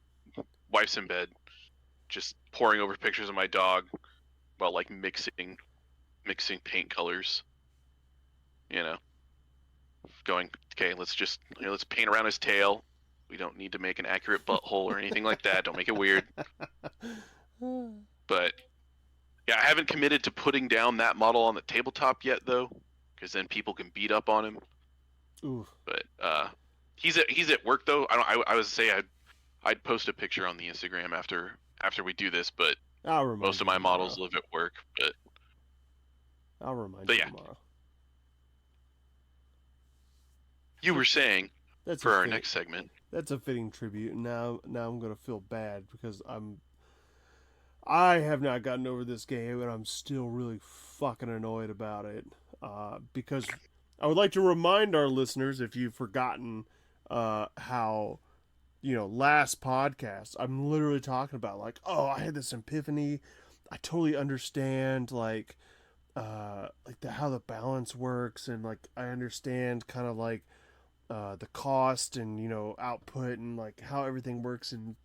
wife's in bed, just poring over pictures of my dog while like mixing paint colors. You know, going, okay, let's paint around his tail. We don't need to make an accurate butthole or anything like that. Don't make it weird. But yeah, I haven't committed to putting down that model on the tabletop yet though, because then people can beat up on him. Ooh. But he's at work though. I was say I'd post a picture on the Instagram after we do this, but I'll remind most you of my tomorrow. models live at work. I'll remind But you yeah. tomorrow. You were saying That's for our next segment. That's a fitting tribute. And now I'm gonna feel bad because I have not gotten over this game and I'm still really fucking annoyed about it. Because I would like to remind our listeners, if you've forgotten, how last podcast I'm literally talking about like, oh, I had this epiphany. I totally understand how the balance works, and like I understand kind of like the cost and output and like how everything works in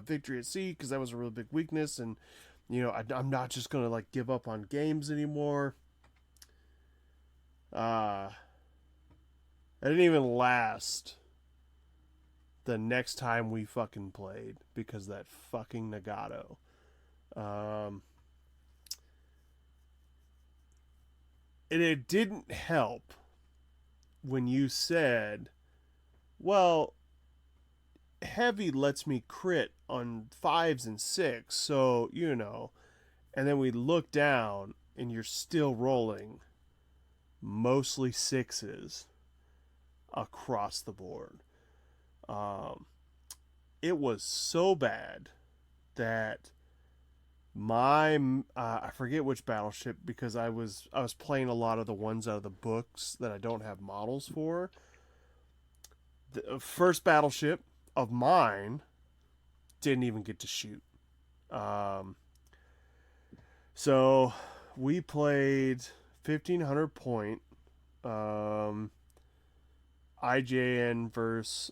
Victory at Sea, because that was a really big weakness. And I'm not just gonna like give up on games anymore. I didn't even last the next time we fucking played because that fucking Nagato. And it didn't help when you said, well, heavy lets me crit on 5s and 6, so, and then we look down and you're still rolling mostly 6s across the board. It was so bad that my I forget which battleship, because I was playing a lot of the ones out of the books that I don't have models for. The first battleship of mine didn't even get to shoot. So we played 1500 point IJN versus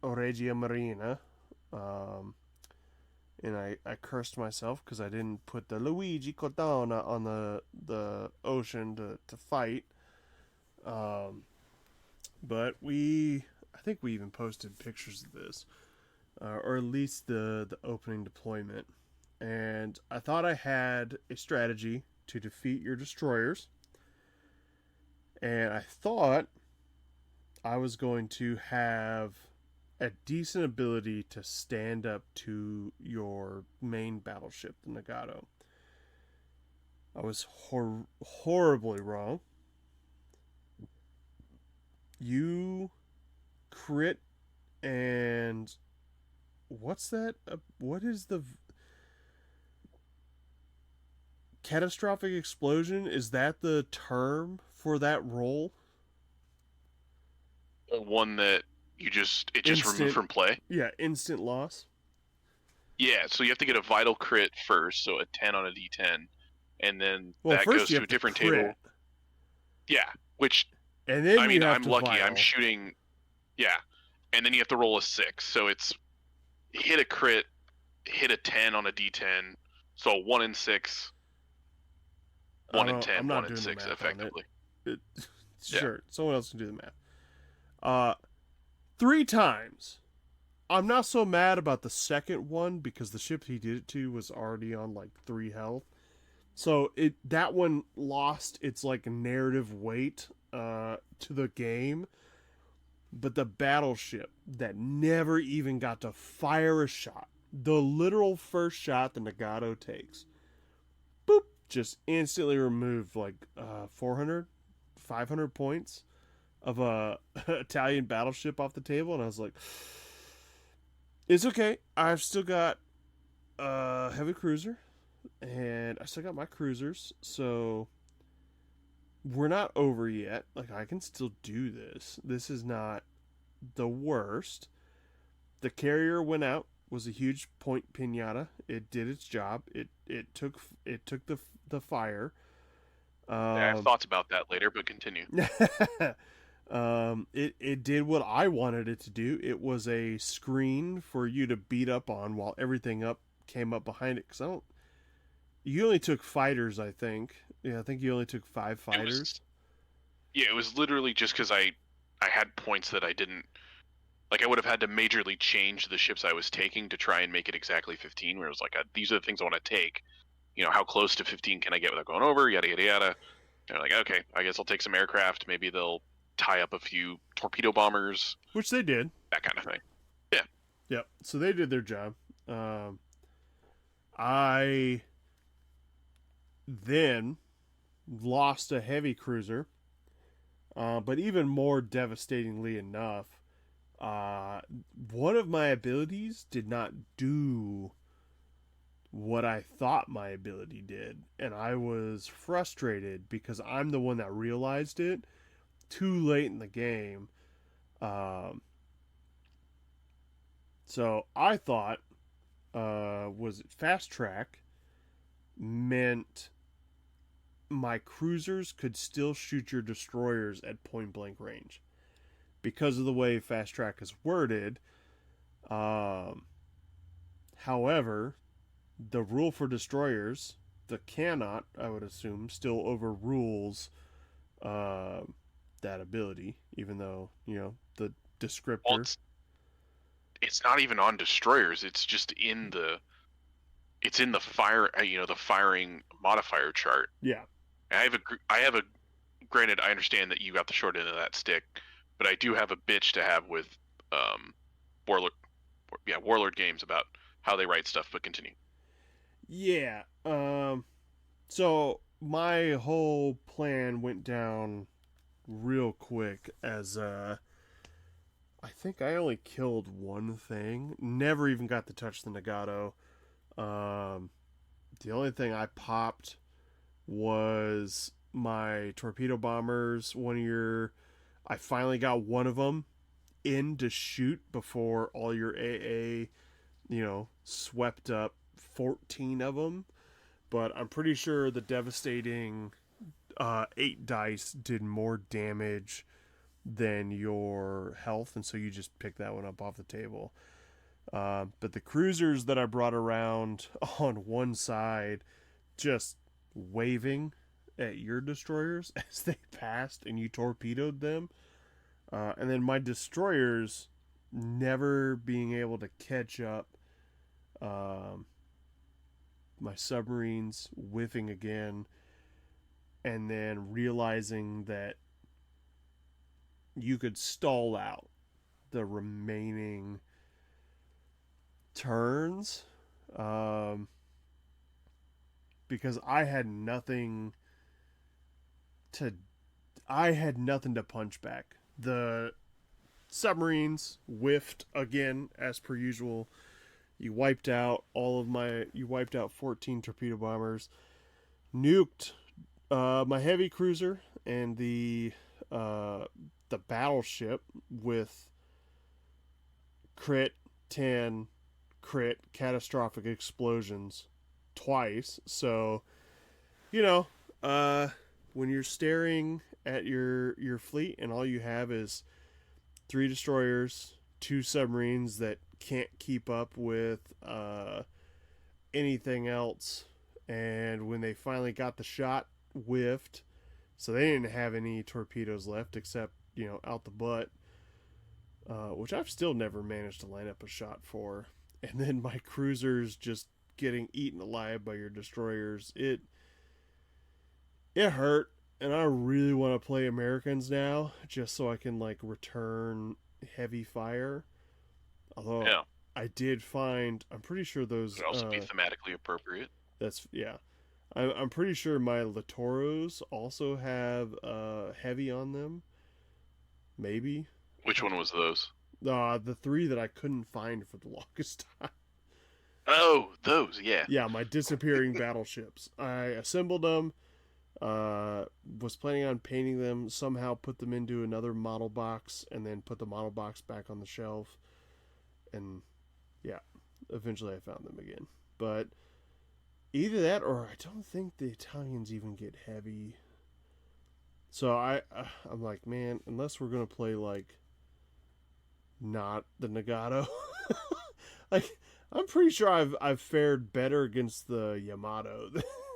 Regia Marina. And I cursed myself because I didn't put the Luigi Cotana on the ocean to fight. But I think we even posted pictures of this, or at least the opening deployment. And I thought I had a strategy to defeat your destroyers. And I thought I was going to have a decent ability to stand up to your main battleship, the Nagato. I was horribly wrong. You crit, and what's that? What is the catastrophic explosion? Is that the term for that roll? One that it just removed from play. Yeah, instant loss. Yeah, so you have to get a vital crit first, so a 10 on a d10, and then that first goes to a different table. Yeah, which, and then I'm lucky. Vital. I'm shooting, yeah, and then you have to roll a 6. So it's hit a crit, hit a 10 on a d10, so 1 in 6, 1 in 10, 1 in 6, effectively. Sure, someone else can do the math. 3 times. I'm not so mad about the second one because the ship he did it to was already on like 3 health. So that one lost its like narrative weight to the game. But the battleship that never even got to fire a shot, the literal first shot the Nagato takes, boop, just instantly removed like 400, 500 points of a Italian battleship off the table. And I was like, it's okay. I've still got a heavy cruiser, and I still got my cruisers. So we're not over yet. Like, I can still do this. This is not the worst. The carrier went out. Was a huge point pinata. It did its job. It took the fire. I have thoughts about that later, but continue. It did what I wanted it to do. It was a screen for you to beat up on while everything up came up behind it. Because I don't. You only took fighters, I think. Yeah, I think you only took 5 fighters. It was literally just because I had points that I didn't. Like, I would have had to majorly change the ships I was taking to try and make it exactly 15, where it was like, these are the things I want to take. You know, how close to 15 can I get without going over, yada, yada, yada. And like, okay, I guess I'll take some aircraft. Maybe they'll tie up a few torpedo bombers. Which they did. That kind of thing. Yeah. Yep. So they did their job. I then lost a heavy cruiser. But even more devastatingly enough, one of my abilities did not do what I thought my ability did. And I was frustrated because I'm the one that realized it too late in the game. So I thought, was it fast track meant my cruisers could still shoot your destroyers at point blank range. Because of the way fast track is worded, however, the rule for destroyers, the cannot, I would assume, still overrules that ability, even though, you know, the descriptor. Well, it's not even on destroyers. It's just in the fire, the firing modifier chart. Yeah. I have a. Granted, I understand that you got the short end of that stick, but I do have a bitch to have with Warlord games about how they write stuff. But continue. Yeah. So my whole plan went down real quick as I think I only killed one thing. Never even got to touch the Nagato. The only thing I popped was my torpedo bombers. I finally got one of them in to shoot before all your AA, swept up 14 of them. But I'm pretty sure the devastating 8 dice did more damage than your health, and so you just pick that one up off the table. But the cruisers that I brought around on one side just waving at your destroyers as they passed and you torpedoed them. And then my destroyers never being able to catch up. My submarines whiffing again. And then realizing that you could stall out the remaining turns. Because I had nothing to punch back. The submarines whiffed again as per usual. You wiped out 14 torpedo bombers, nuked my heavy cruiser and the battleship with crit 10 crit catastrophic explosions twice. So, when you're staring at your fleet and all you have is 3 destroyers, 2 submarines that can't keep up with anything else, and when they finally got the shot, whiffed, so they didn't have any torpedoes left except, out the butt, which I've still never managed to line up a shot for. And then my cruisers just getting eaten alive by your destroyers. It hurt, and I really want to play Americans now just so I can return heavy fire. Although I did find, I'm pretty sure those would also be thematically appropriate. I'm pretty sure my Littoros also have heavy on them. Maybe. Which one was those? The 3 that I couldn't find for the longest time. Oh, those, yeah. Yeah, my disappearing battleships. I assembled them. Was planning on painting them, somehow put them into another model box, and then put the model box back on the shelf. And yeah, eventually I found them again. But either that, or I don't think the Italians even get heavy. So I'm like, man, unless we're gonna play like not the Nagato, like I'm pretty sure I've fared better against the Yamato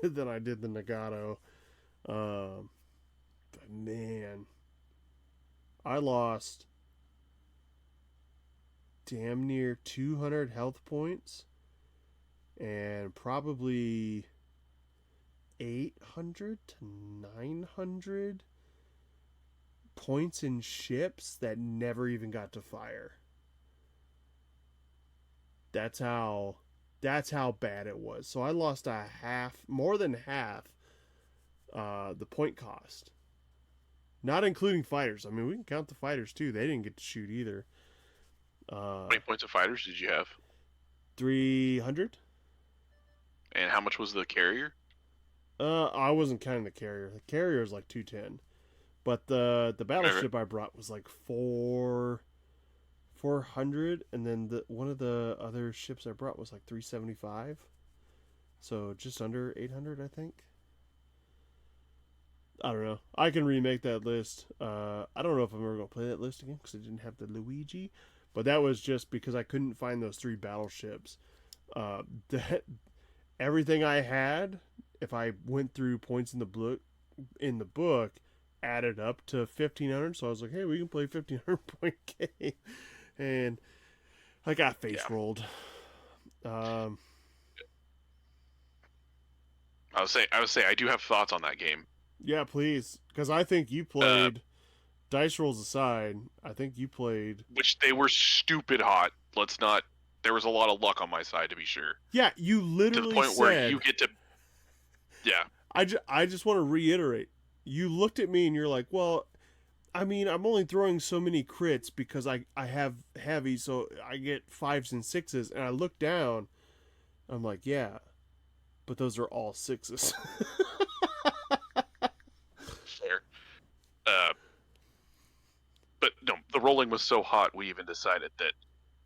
than I did the Nagato. But man, I lost damn near 200 health points and probably 800 to 900 points in ships that never even got to fire. That's how bad it was. So I lost more than half the point cost. Not including fighters. I mean, we can count the fighters too. They didn't get to shoot either. How many points of fighters did you have? 300. And how much was the carrier? I wasn't counting the carrier. The carrier was like 210. But the battleship I brought was like 400, and then one of the other ships I brought was like 375. So just under 800, I think. I don't know. I can remake that list. I don't know if I'm ever going to play that list again because I didn't have the Luigi. But that was just because I couldn't find those 3 battleships. Everything I had, if I went through points in the book, added up to 1,500. So I was like, hey, we can play 1,500 point game. And I got rolled. I would say I do have thoughts on that game. Yeah, please, because I think you played. Dice rolls aside, I think you played. Which they were stupid hot. Let's not. There was a lot of luck on my side, to be sure. Yeah, you literally to the point where you get to. Yeah. I just want to reiterate. You looked at me and you're like, well, I mean, I'm only throwing so many crits because I have heavy, so I get 5s and 6s. And I look down, I'm like, yeah, but those are all 6s. Fair. But no, the rolling was so hot, we even decided that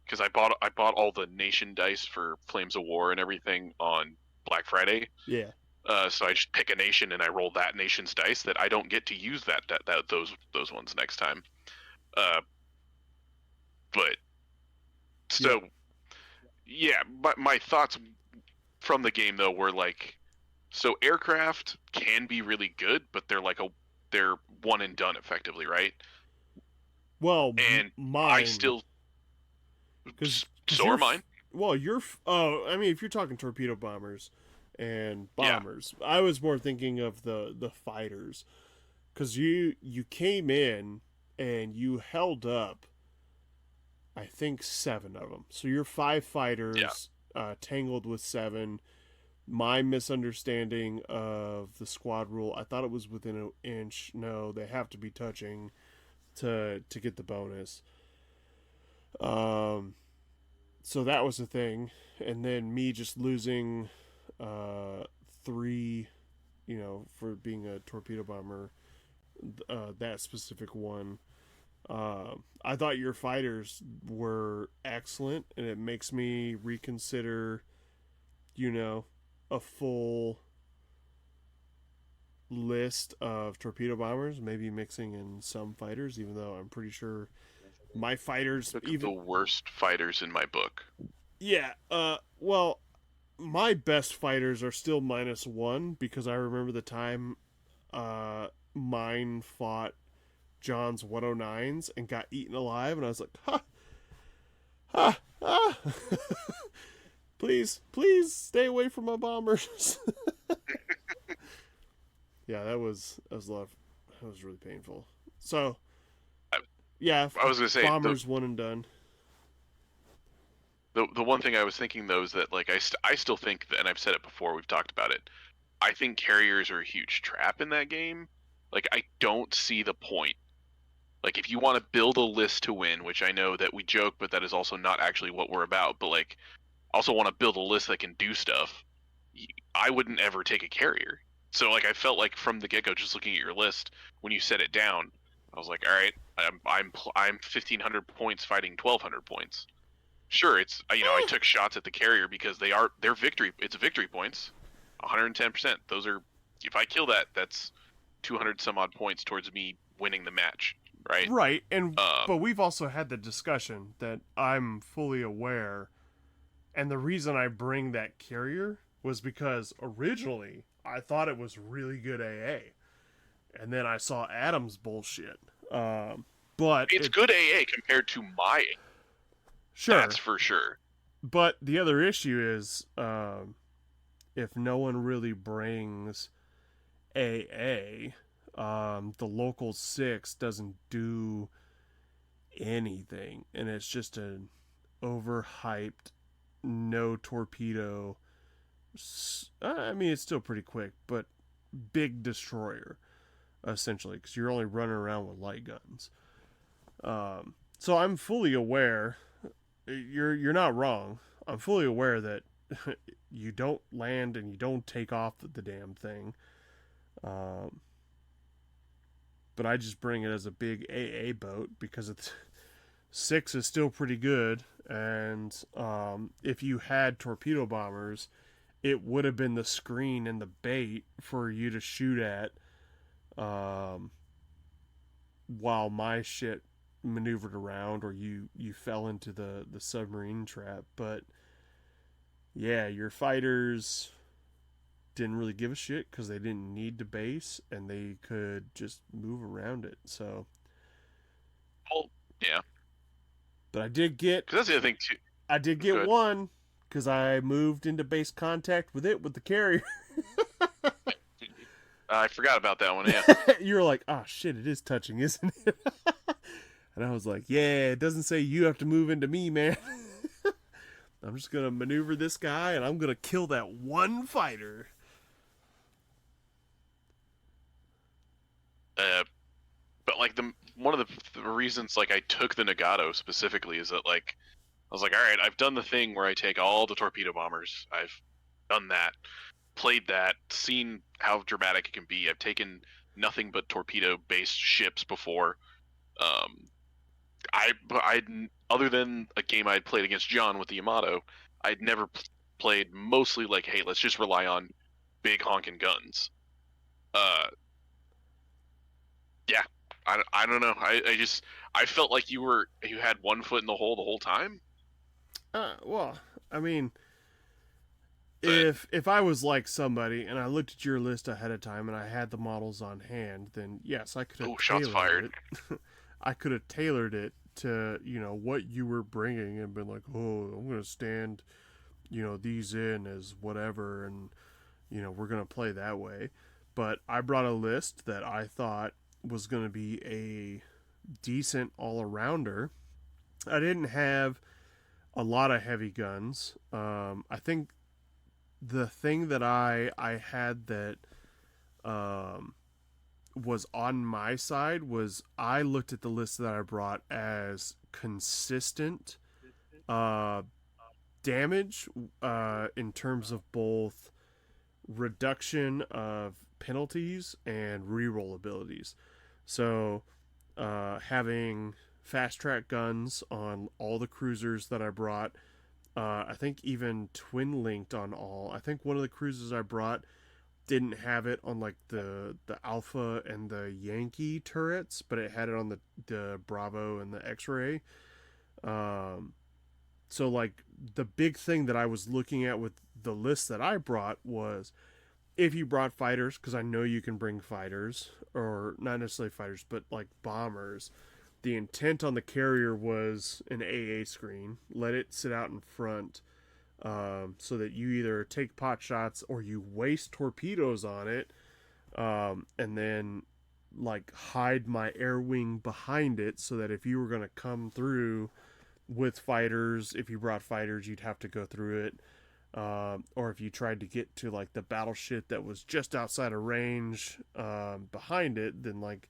because I bought all the nation dice for Flames of War and everything on Black Friday. Yeah. So I just pick a nation and I roll that nation's dice that I don't get to use those ones next time. But so yeah, but my thoughts from the game though were like, so aircraft can be really good, but they're one and done effectively, right? Well, and mine. I still. So are mine. Well, I mean, if you're talking torpedo bombers and bombers, yeah. I was more thinking of the fighters, because you came in and you held up, I think 7 of them. So you're 5 fighters, tangled with 7. My misunderstanding of the squad rule, I thought it was within an inch. No, they have to be touching to get the bonus. So that was the thing, and then me just losing 3, for being a torpedo bomber, that specific one. I thought your fighters were excellent, and it makes me reconsider, a full list of torpedo bombers, maybe mixing in some fighters, even though I'm pretty sure my fighters the worst fighters in my book. Yeah, well, my best fighters are still -1 because I remember the time mine fought John's 109s and got eaten alive, and I was like, ha, please stay away from my bombers. Yeah, that was really painful. So, yeah, I was gonna say bombers one and done. The one thing I was thinking though is that like I still think that, and I've said it before, we've talked about it. I think carriers are a huge trap in that game. Like I don't see the point. Like if you want to build a list to win, which I know that we joke, but that is also not actually what we're about. But like, also want to build a list that can do stuff. I wouldn't ever take a carrier. So like I felt like from the get-go, just looking at your list when you set it down, I was like, all right, I'm 1,500 points fighting 1,200 points. Sure, it's I took shots at the carrier because they're victory. It's victory points, 110%. Those are, if I kill that, that's 200 some odd points towards me winning the match, right? Right, and Um, but we've also had the discussion that I'm fully aware, and the reason I bring that carrier was because originally I thought it was really good AA, and then I saw Adam's bullshit. But it's it good AA compared to my. sure, That's for sure. but the other issue is if no one really brings AA, the local six doesn't do anything, and it's just an overhyped, no torpedo. I mean, it's still pretty quick, but big destroyer essentially, because you're only running around with light guns. So I'm fully aware. You're not wrong. I'm fully aware that you don't land and you don't take off the damn thing. Um, but I just bring it as a big AA boat because it's 6 is still pretty good, and if you had torpedo bombers, it would have been the screen and the bait for you to shoot at, um, while my shit maneuvered around or you fell into the submarine trap. But yeah, your fighters didn't really give a shit because they didn't need to base and they could just move around it. So, Well, yeah, but I did get because that's the other thing too. Good. one because I moved into base contact with it with the carrier. I forgot about that one. Yeah. You were like, oh shit, it is touching, isn't it? And I was like, yeah, it doesn't say you have to move into me, man. I'm just gonna maneuver this guy and I'm gonna kill that one fighter. But like one of the reasons like I took the Nagato specifically is that like I was like, all right, I've done the thing where I take all the torpedo bombers. I've done that, played that, seen how dramatic it can be. I've taken nothing but torpedo based ships before. Um, I other than a game I'd played against John with the Yamato, I'd never played mostly like, hey, let's just rely on big honking guns. Uh, yeah, I don't know. I felt like you had one foot in the hole the whole time. Well, I mean, But if I was like somebody and I looked at your list ahead of time and I had the models on hand, then yes, I could have shots fired. it. I could have tailored it to what you were bringing and been like, oh, I'm gonna stand these in as whatever, and we're gonna play that way. But I brought a list that I thought was gonna be a decent all arounder. I didn't have a lot of heavy guns. I think the thing that I had that was on my side was I looked at the list that I brought as consistent damage in terms of both reduction of penalties and reroll abilities. So having fast track guns on all the cruisers that I brought. I think even twin linked on all. I think one of the cruisers I brought didn't have it on like the Alpha and the Yankee turrets, but it had it on the Bravo and the X-ray. So like the big thing that I was looking at with the list that I brought was if you brought fighters, because I know you can bring fighters, or not necessarily fighters, but like bombers. The intent on the carrier was an AA screen. Let it sit out in front, so that you either take pot shots or you waste torpedoes on it, and then like hide my air wing behind it so that if you were going to come through with fighters, if you brought fighters, you'd have to go through it. Or if you tried to get to like the battleship that was just outside of range behind it, then like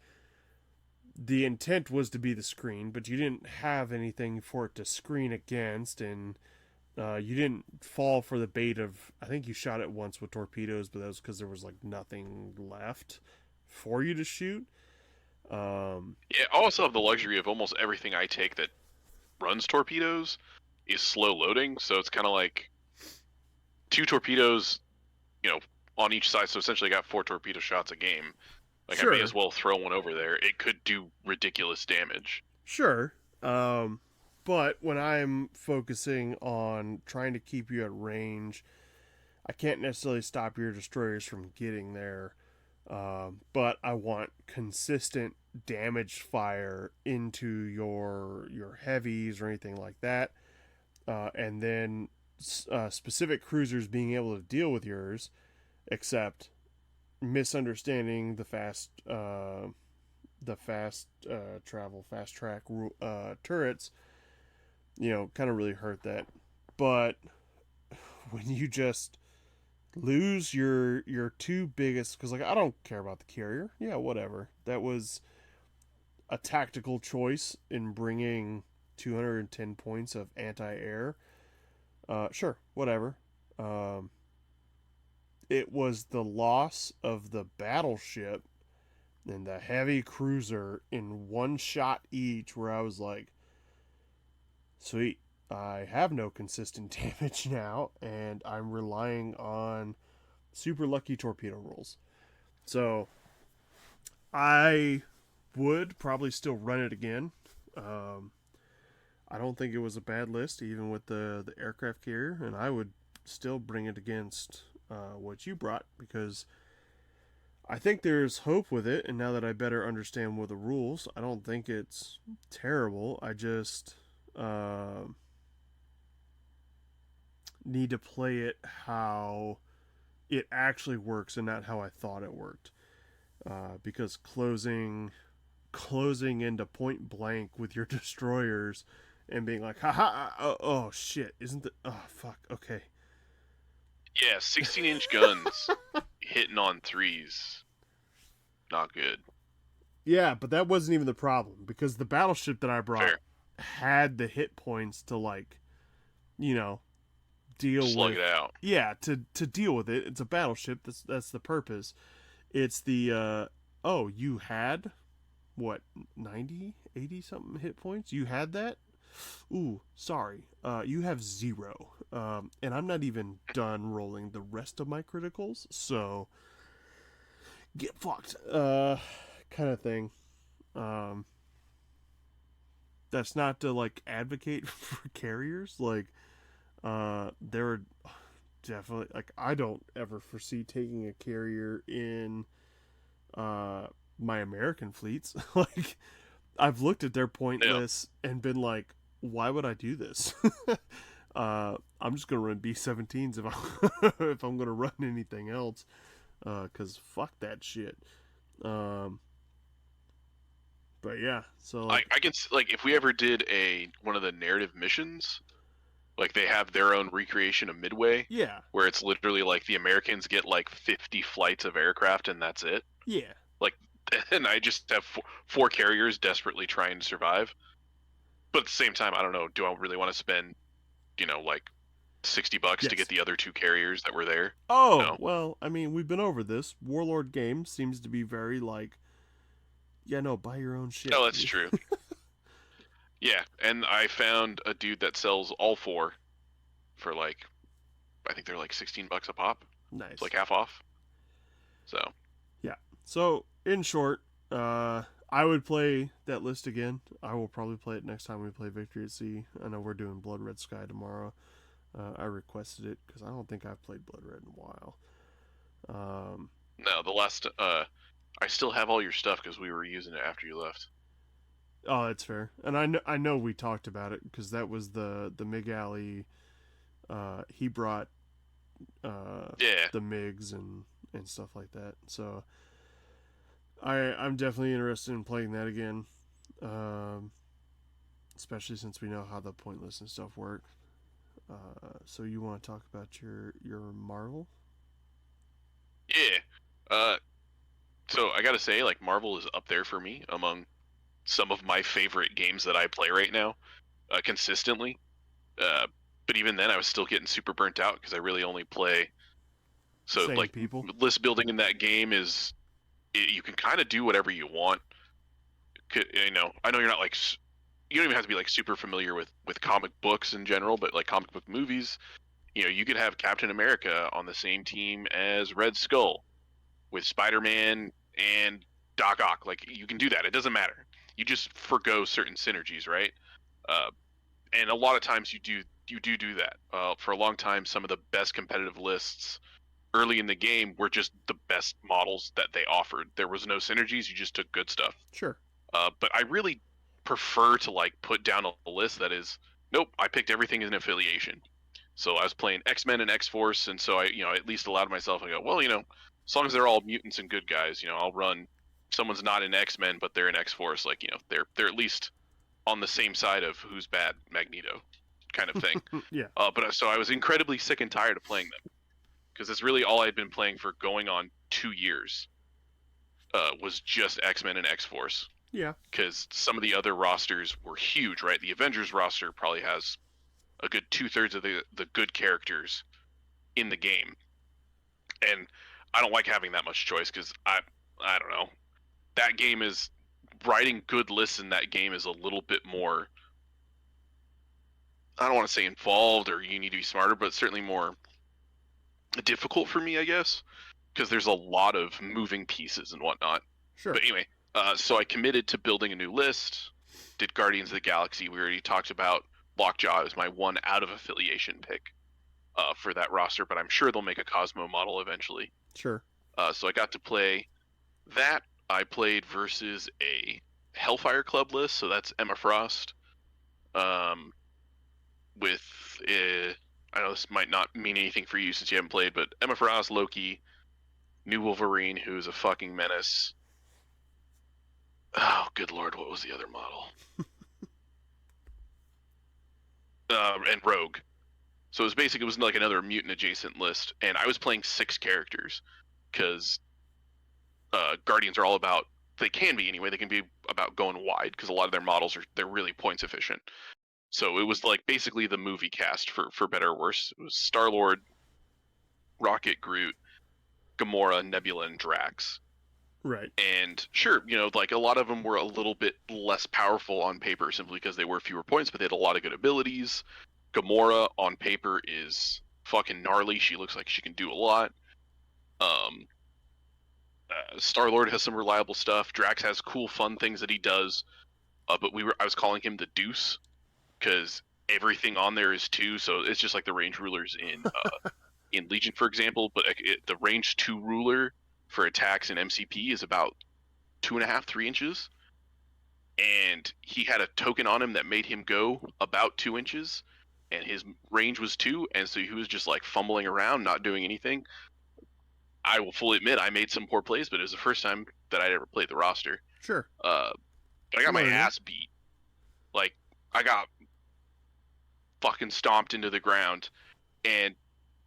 the intent was to be the screen, but you didn't have anything for it to screen against, and You didn't fall for the bait of. I think you shot it once with torpedoes, but that was because there was like nothing left for you to shoot. Yeah, I also have the luxury of almost everything I take that runs torpedoes is slow loading, so it's kind of like 2 torpedoes, on each side. So essentially, I got 4 torpedo shots a game. Like I may as Sure, well throw one over there. It could do ridiculous damage. sure. But when I'm focusing on trying to keep you at range, I can't necessarily stop your destroyers from getting there. But I want consistent damage fire into your heavies or anything like that, and then specific cruisers being able to deal with yours, except misunderstanding the fast travel fast track turrets. Kind of really hurt that. But when you just lose your two biggest, because like I don't care about the carrier, yeah, whatever, that was a tactical choice in bringing 210 points of anti-air, sure, whatever. um, it was the loss of the battleship and the heavy cruiser in one shot each where I was like, sweet, I have no consistent damage now and I'm relying on super lucky torpedo rolls. So I would probably still run it again. Um, I don't think it was a bad list, even with the aircraft carrier, and I would still bring it against what you brought because I think there's hope with it. And now that I better understand what the rules, I don't think it's terrible. I just need to play it how it actually works and not how I thought it worked. Because closing into point blank with your destroyers and being like, haha, oh shit, isn't the, oh fuck, okay. Yeah, 16-inch guns hitting on threes, not good. Yeah, but that wasn't even the problem because the battleship that I brought Fair. had the hit points to like, you know, deal Slug with. it out. Yeah, to deal with it. It's a battleship. That's the purpose. It's the oh, you had what, 90, 80 something hit points? You had that? Ooh, sorry. You have 0. And I'm not even done rolling the rest of my criticals, so get fucked. Kind of thing. Um, that's not to like advocate for carriers. Like, there are definitely like I don't ever foresee taking a carrier in my American fleets. Like, I've looked at their point Yeah. lists and been like, why would I do this? I'm just gonna run B-17s if if I'm gonna run anything else, because fuck that shit. Um, but yeah, so like, I can like if we ever did one of the narrative missions, like they have their own recreation of Midway, yeah, where it's literally like the Americans get like 50 flights of aircraft and that's it. yeah, Like, and I just have four carriers desperately trying to survive. But at the same time, I don't know. Do I really want to spend, like $60 to yes. get the other 2 carriers that were there? Oh No. well, I mean, we've been over this. Warlord Games seems to be very like, yeah, no, buy your own shit. No, that's true. Yeah, and I found a dude that sells all 4 for like, I think they're like $16 a pop. Nice. It's like half off. So. Yeah. So in short, I would play that list again. I will probably play it next time we play Victory at Sea. I know we're doing Blood Red Sky tomorrow. I requested it because I don't think I've played Blood Red in a while. No, the last. I still have all your stuff because we were using it after you left. Oh, that's fair. And I know we talked about it because that was the MiG Alley. He brought Yeah. the MiGs and stuff like that. So I'm definitely interested in playing that again. Especially since we know how the pointless and stuff work. So you want to talk about your Marvel? Yeah. So I gotta say, like, Marvel is up there for me among some of my favorite games that I play right now, consistently. but even then I was still getting super burnt out because I really only play. So Same like people. list building in that game you can kind of do whatever you want. I know you're not like you don't even have to be like super familiar with comic books in general, but like comic book movies, you could have Captain America on the same team as Red Skull with Spider-Man and Doc Ock. Like you can do that. It doesn't matter. You just forgo certain synergies, right? And a lot of times you do that. For a long time, some of the best competitive lists early in the game were just the best models that they offered. There was no synergies. You just took good stuff. Sure. But I really prefer to like put down a list that is, nope, I picked everything in affiliation. So I was playing X-Men and X-Force, and so I at least allowed myself to go, well, as long as they're all mutants and good guys, I'll run. If someone's not in X-Men but they're in X-Force, like they're at least on the same side of who's bad, Magneto, kind of thing. Yeah. But so I was incredibly sick and tired of playing them because that's really all I'd been playing for going on 2 years. Was just X-Men and X-Force. Yeah. Because some of the other rosters were huge, right? The Avengers roster probably has a good 2/3 of the good characters in the game, and I don't like having that much choice because I don't know. That game is writing good lists in that game is a little bit more. I don't want to say involved or you need to be smarter, but certainly more difficult for me, I guess, because there's a lot of moving pieces and whatnot. Sure. But anyway, so I committed to building a new list. Did Guardians of the Galaxy. We already talked about Lockjaw as my one out of affiliation pick for that roster, but I'm sure they'll make a Cosmo model eventually. Sure. So I got to play that. I played versus a Hellfire Club list, so that's Emma Frost. With I know this might not mean anything for you since you haven't played, but Emma Frost, Loki, New Wolverine, who's a fucking menace. Oh, good lord, what was the other model? And Rogue. So it was like another mutant adjacent list, and I was playing 6 characters because Guardians are all about. They can be anyway. They can be about going wide because a lot of their models they're really points efficient. So it was like basically the movie cast for better or worse. It was Star-Lord, Rocket, Groot, Gamora, Nebula, and Drax. Right. And sure, like a lot of them were a little bit less powerful on paper simply because they were fewer points, but they had a lot of good abilities. Gamora on paper is fucking gnarly. She looks like she can do a lot. Star-Lord has some reliable stuff. Drax has cool, fun things that he does. But I was calling him the Deuce because everything on there is 2, so it's just like the range rulers in Legion, for example. But the range 2 ruler for attacks in MCP is about 2.5, 3 inches, and he had a token on him that made him go about 2 inches, and his range was 2, and so he was just like fumbling around, not doing anything. I will fully admit I made some poor plays, but it was the first time that I'd ever played the roster. Sure. But I got my ass beat. Like, I got fucking stomped into the ground, and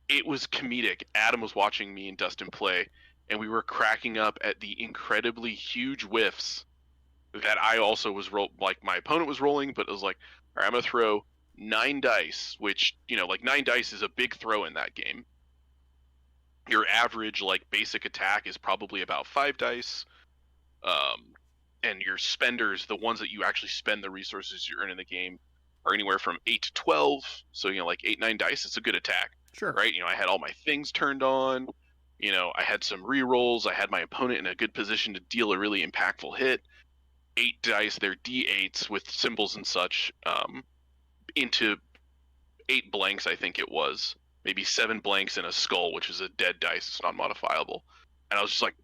it was comedic. Adam was watching me and Dustin play, and we were cracking up at the incredibly huge whiffs that I also was like my opponent was rolling, but it was like, all right, I'm gonna throw 9 dice, which like 9 dice is a big throw in that game. Your average like basic attack is probably about 5 dice, and your spenders, the ones that you actually spend the resources you earn in the game, are anywhere from 8 to 12. So like 8-9 dice, it's a good attack. Sure. Right? I had all my things turned on. I had some re-rolls. I had my opponent in a good position to deal a really impactful hit. 8 dice, they're D8s with symbols and such, into 8 blanks, I think it was. Maybe 7 blanks and a skull, which is a dead dice. It's not modifiable. And I was just like,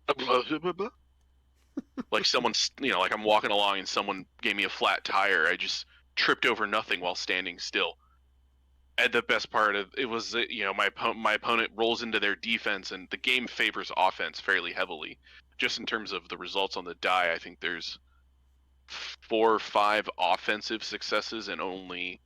like someone's, like I'm walking along and someone gave me a flat tire. I just tripped over nothing while standing still. And the best part of it was that, my opponent rolls into their defense, and the game favors offense fairly heavily. Just in terms of the results on the die, I think there's 4 or 5 offensive successes and only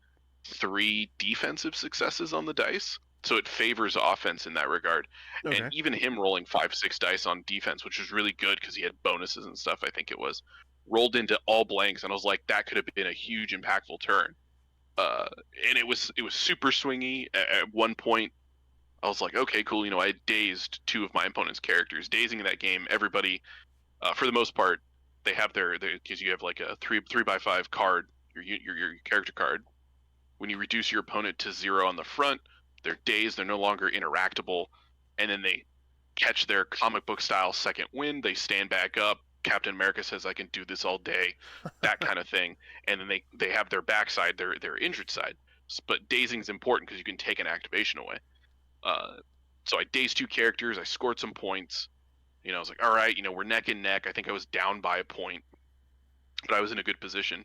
3 defensive successes on the dice. So it favors offense in that regard. Okay. And even him rolling 5-6 dice on defense, which was really good because he had bonuses and stuff, I think it was, rolled into all blanks, and I was like, that could have been a huge impactful turn. And it was super swingy. At one point, I was like, okay, cool. I had dazed two of my opponent's characters. Dazing in that game, everybody, for the most part, they have their because you have like a 3x5 card, your character card. When you reduce your opponent to 0 on the front, they're dazed. They're no longer interactable, and then they catch their comic book style second wind. They stand back up. Captain America says, "I can do this all day," that kind of thing. And then they have their backside, their injured side. But dazing is important because you can take an activation away. So I dazed two characters. I scored some points. I was like, all right, we're neck and neck. I think I was down by a point, but I was in a good position.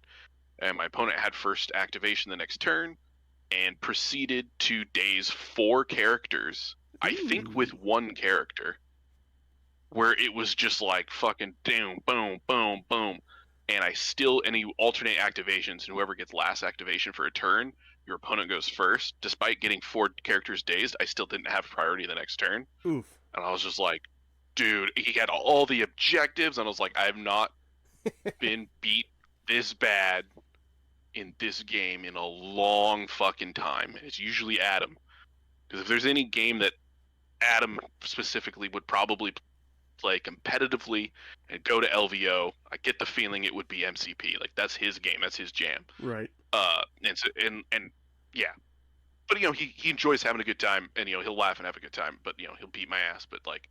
And my opponent had first activation the next turn and proceeded to daze four characters. I think with one character, where it was just like fucking boom, boom, boom, boom. And you alternate activations, and whoever gets last activation for a turn, your opponent goes first. Despite getting four characters dazed, I still didn't have priority the next turn. Oof. And I was just like, dude, he had all the objectives, and I was like, I have not been beat this bad in this game in a long fucking time. And it's usually Adam. Because if there's any game that Adam specifically would probably play competitively and go to LVO, I get the feeling it would be MCP. Like, that's his game, that's his jam. Right. And yeah. But he enjoys having a good time, and he'll laugh and have a good time, but he'll beat my ass, but like,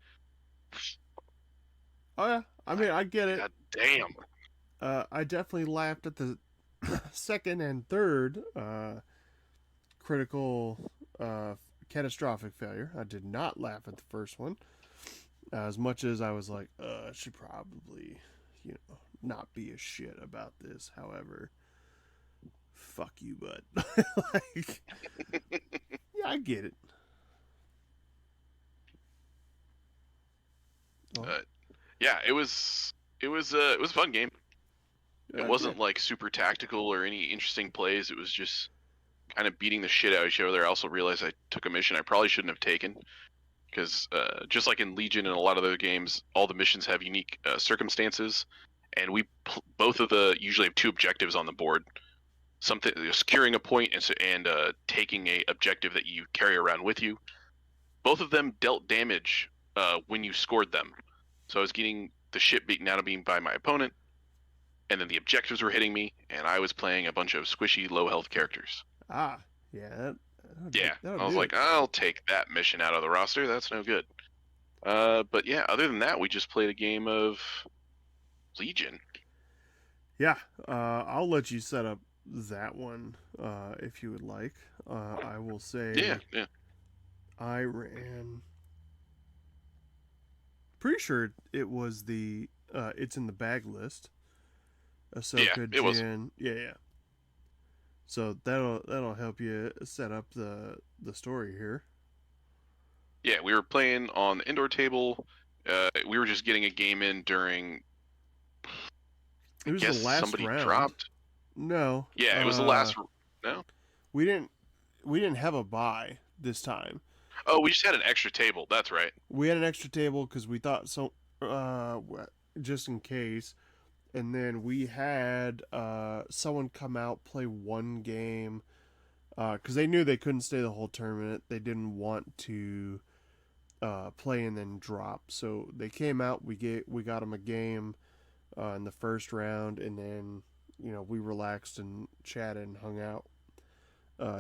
oh yeah, I mean, I get it. God damn. I definitely laughed at the second and third critical catastrophic failure. I did not laugh at the first one, as much as I was like, I should probably, not be a shit about this. However, fuck you, bud. Like, yeah, I get it. Yeah, it was a fun game. It wasn't like super tactical or any interesting plays. It was just kind of beating the shit out of each other. I also realized I took a mission I probably shouldn't have taken, because just like in Legion and a lot of other games, all the missions have unique circumstances, and both of the usually have two objectives on the board. Something securing a point and taking a objective that you carry around with you. Both of them dealt damage when you scored them. So I was getting the shit beaten out of me by my opponent, and then the objectives were hitting me, and I was playing a bunch of squishy, low health characters. Ah, yeah. I was like, I'll take that mission out of the roster. That's no good. But yeah, other than that, we just played a game of Legion. Yeah, I'll let you set up that one if you would like. I will say, Yeah. I ran. Pretty sure it was the it's in the bag list. Ahsoka, Jyn. Yeah. So that'll help you set up the story here. Yeah, we were playing on the indoor table. We were just getting a game in during. It was the last somebody round. Dropped. No. Yeah, it was the last. No. We didn't have a bye this time. Oh, we just had an extra table. That's right. We had an extra table because we thought so. Just in case. And then we had someone come out, play one game, because they knew they couldn't stay the whole tournament. They didn't want to play and then drop. So they came out. We got them a game in the first round, and then we relaxed and chatted and hung out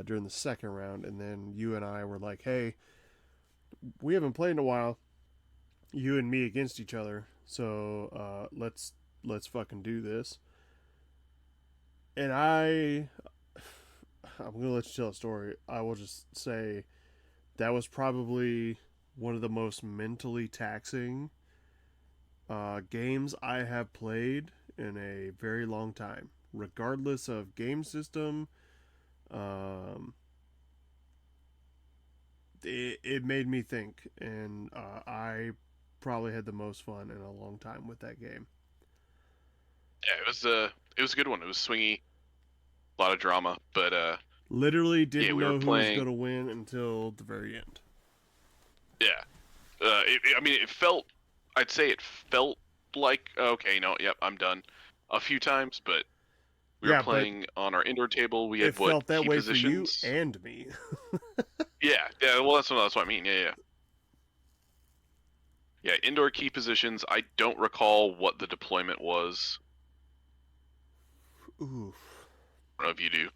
during the second round. And then you and I were like, "Hey, we haven't played in a while. You and me against each other. So let's fucking do this." And I'm gonna let you tell a story. I will just say that was probably one of the most mentally taxing games I have played in a very long time, regardless of game system. It made me think, and I probably had the most fun in a long time with that game. Yeah, it was a good one. It was swingy, a lot of drama, but literally didn't know who was going to win until the very end. Yeah, it felt. I'd say it felt like okay, yep, I'm done, a few times, but We were Yeah, but playing on our indoor table. We it had what felt that key way for you positions? and me. Yeah, yeah. Well, that's what I mean. Yeah, yeah. Yeah, indoor key positions. I don't recall what the deployment was. Oof. I don't know if you do.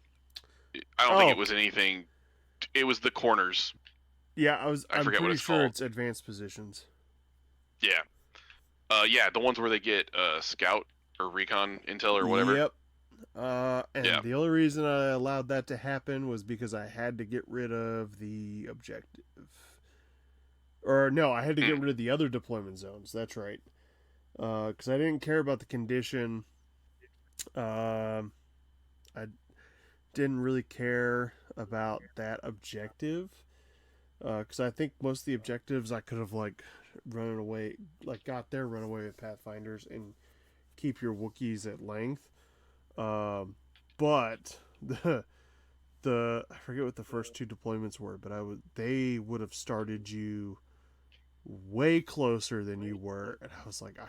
I don't think it Oh, was anything. It was the corners. yeah, I I'm forget what pretty it's sure called. it's advanced positions. Yeah. Yeah, the ones where they get scout or recon intel or whatever. Yep. Yeah. And the only reason I allowed that to happen was because I had to get rid of the objective. Or no, I had to Hmm. get rid of the other deployment zones. That's right. Because I didn't care about the condition. Um, I didn't really care about that objective. Because I think most of the objectives I could have like run away, like got there, run away with Pathfinders, and keep your Wookiees at length. But the I forget what the first two deployments were, but they would have started you way closer than you were, and I was like,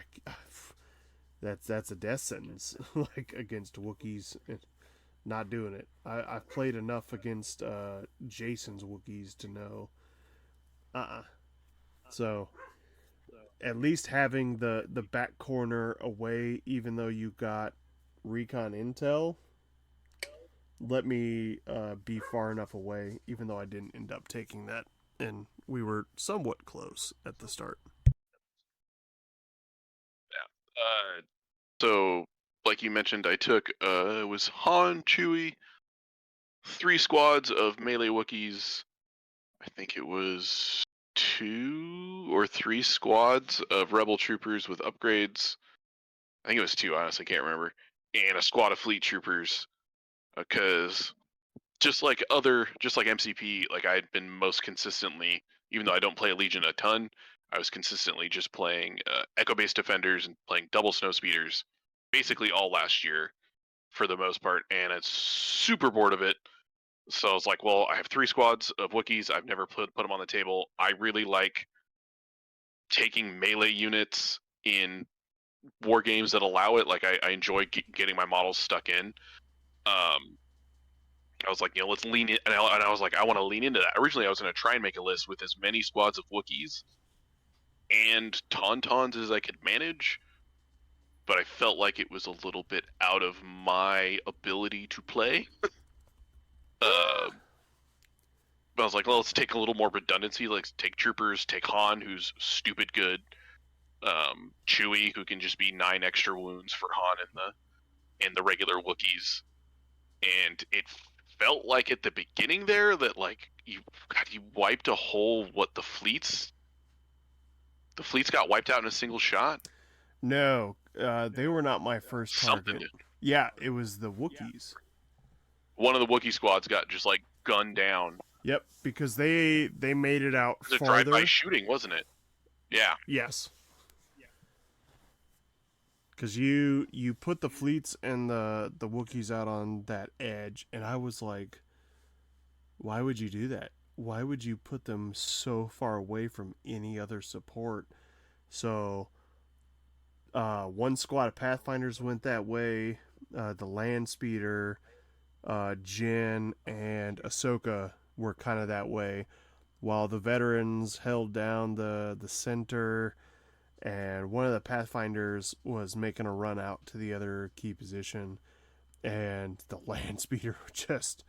that's a death sentence, like against Wookiees. Not doing it. I've played enough against Jason's Wookiees to know. So at least having the back corner away, even though you got recon intel, let me be far enough away, even though I didn't end up taking that, and we were somewhat close at the start. Yeah. So, like you mentioned, I took it was Han, Chewie, 3 squads of melee Wookiees. I think it was 2 or 3 squads of rebel troopers with upgrades. I think it was 2. Honestly, can't remember. And a squad of fleet troopers. Because just like MCP, like I had been most consistently, even though I don't play Legion a ton, I was consistently just playing echo-based defenders and playing double snow speeders, basically all last year for the most part, and it's super bored of it. So I was like, well, I have 3 squads of Wookiees. I've never put them on the table. I really like taking melee units in war games that allow it. Like I enjoy getting my models stuck in. I was like, let's lean in, and I was like, I want to lean into that. Originally, I was going to try and make a list with as many squads of Wookiees and Tauntauns as I could manage, but I felt like it was a little bit out of my ability to play. uh, but I was like, well, let's take a little more redundancy. Like, take troopers, take Han, who's stupid good, Chewie, who can just be 9 extra wounds for Han and the regular Wookiees, and it felt like at the beginning there that like you wiped a whole the fleets got wiped out in a single shot. No, they were not my first Something. target. Yeah, it was the Wookiees. One of the Wookiee squads got just like gunned down. Yep, because they made it out It was a drive-by farther. shooting, wasn't it? Yeah. Yes, because you put the fleets and the Wookiees out on that edge, and I was like, why would you do that? Why would you put them so far away from any other support? So, one squad of Pathfinders went that way. The land speeder, Jyn, and Ahsoka were kind of that way, while the veterans held down the center, and one of the Pathfinders was making a run out to the other key position, and the land speeder just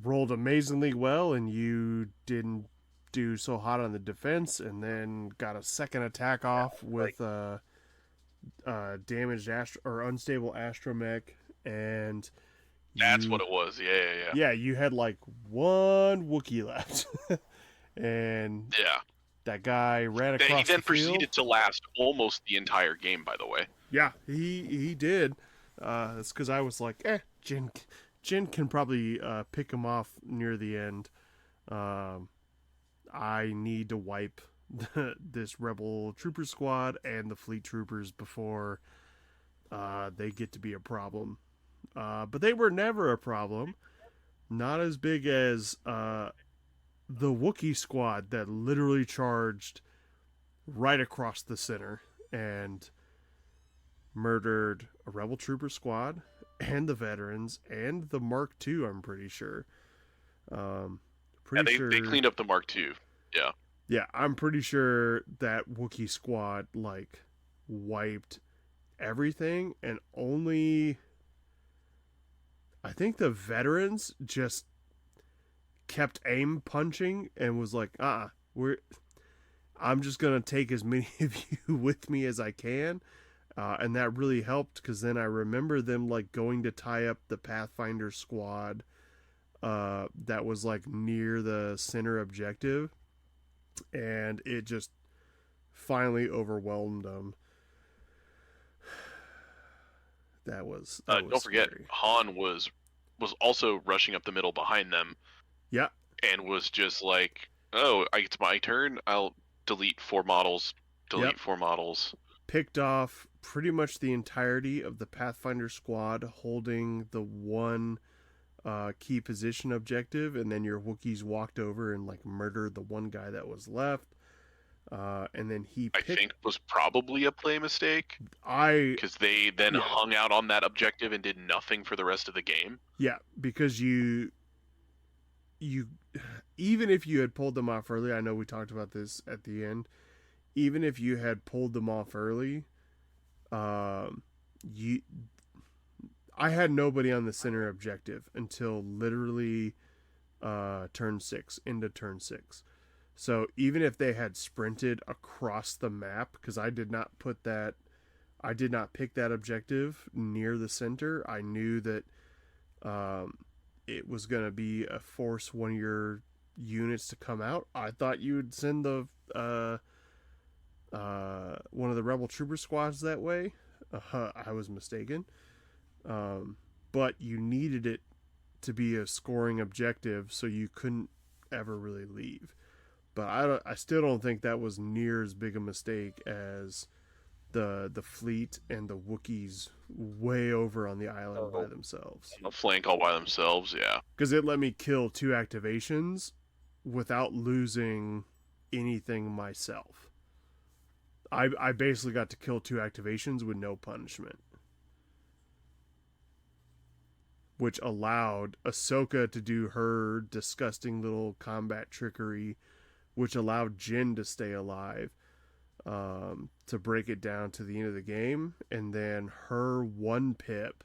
rolled amazingly well, and you didn't do so hot on the defense, and then got a second attack off with damaged or unstable astromech, and That's what you it was. Yeah. yeah, you had like one Wookiee left, and Yeah. that guy ran He across the then field. proceeded to last almost the entire game, by the way. Yeah, he did. That's because I was like, Jyn can probably pick him off near the end. Um, I need to wipe this rebel trooper squad and the fleet troopers before they get to be a problem. But they were never a problem. Not as big as the Wookiee squad that literally charged right across the center and murdered a rebel trooper squad and the veterans and the Mark II. I'm pretty sure. Um, Yeah, pretty they sure. cleaned up the Mark II. Yeah. Yeah, I'm pretty sure that Wookiee squad like wiped everything, and only I think the veterans just kept aim punching and was like, we're I'm just gonna take as many of you with me as I can, and that really helped because then I remember them like going to tie up the Pathfinder squad that was like near the center objective, and it just finally overwhelmed them. That was Don't forget, scary. Han was also rushing up the middle behind them Yeah, and was just like, "Oh, it's my turn. I'll delete 4 models. yep. Delete 4 models." Picked off pretty much the entirety of the Pathfinder squad holding the one key position objective, and then your Wookiees walked over and like murdered the one guy that was left. And then he I picked. think was probably a play mistake I because they then Yeah, hung out on that objective and did nothing for the rest of the game. yeah, because you even if you had pulled them off early, I know we talked about this at the end. Even if you had pulled them off early, um, you I had nobody on the center objective until literally turn 6 into turn 6. So even if they had sprinted across the map, because I did not pick that objective near the center. I knew that it was going to be a force one of your units to come out. I thought you would send the one of the rebel trooper squads that way. I was mistaken. But you needed it to be a scoring objective, so you couldn't ever really leave. But I still don't think that was near as big a mistake as the fleet and the Wookiees way over on the island by themselves. A flank all by themselves, yeah. Because it let me kill 2 activations without losing anything myself. I basically got to kill 2 activations with no punishment, which allowed Ahsoka to do her disgusting little combat trickery, which allowed Jyn to stay alive, to break it down to the end of the game, and then her 1 pip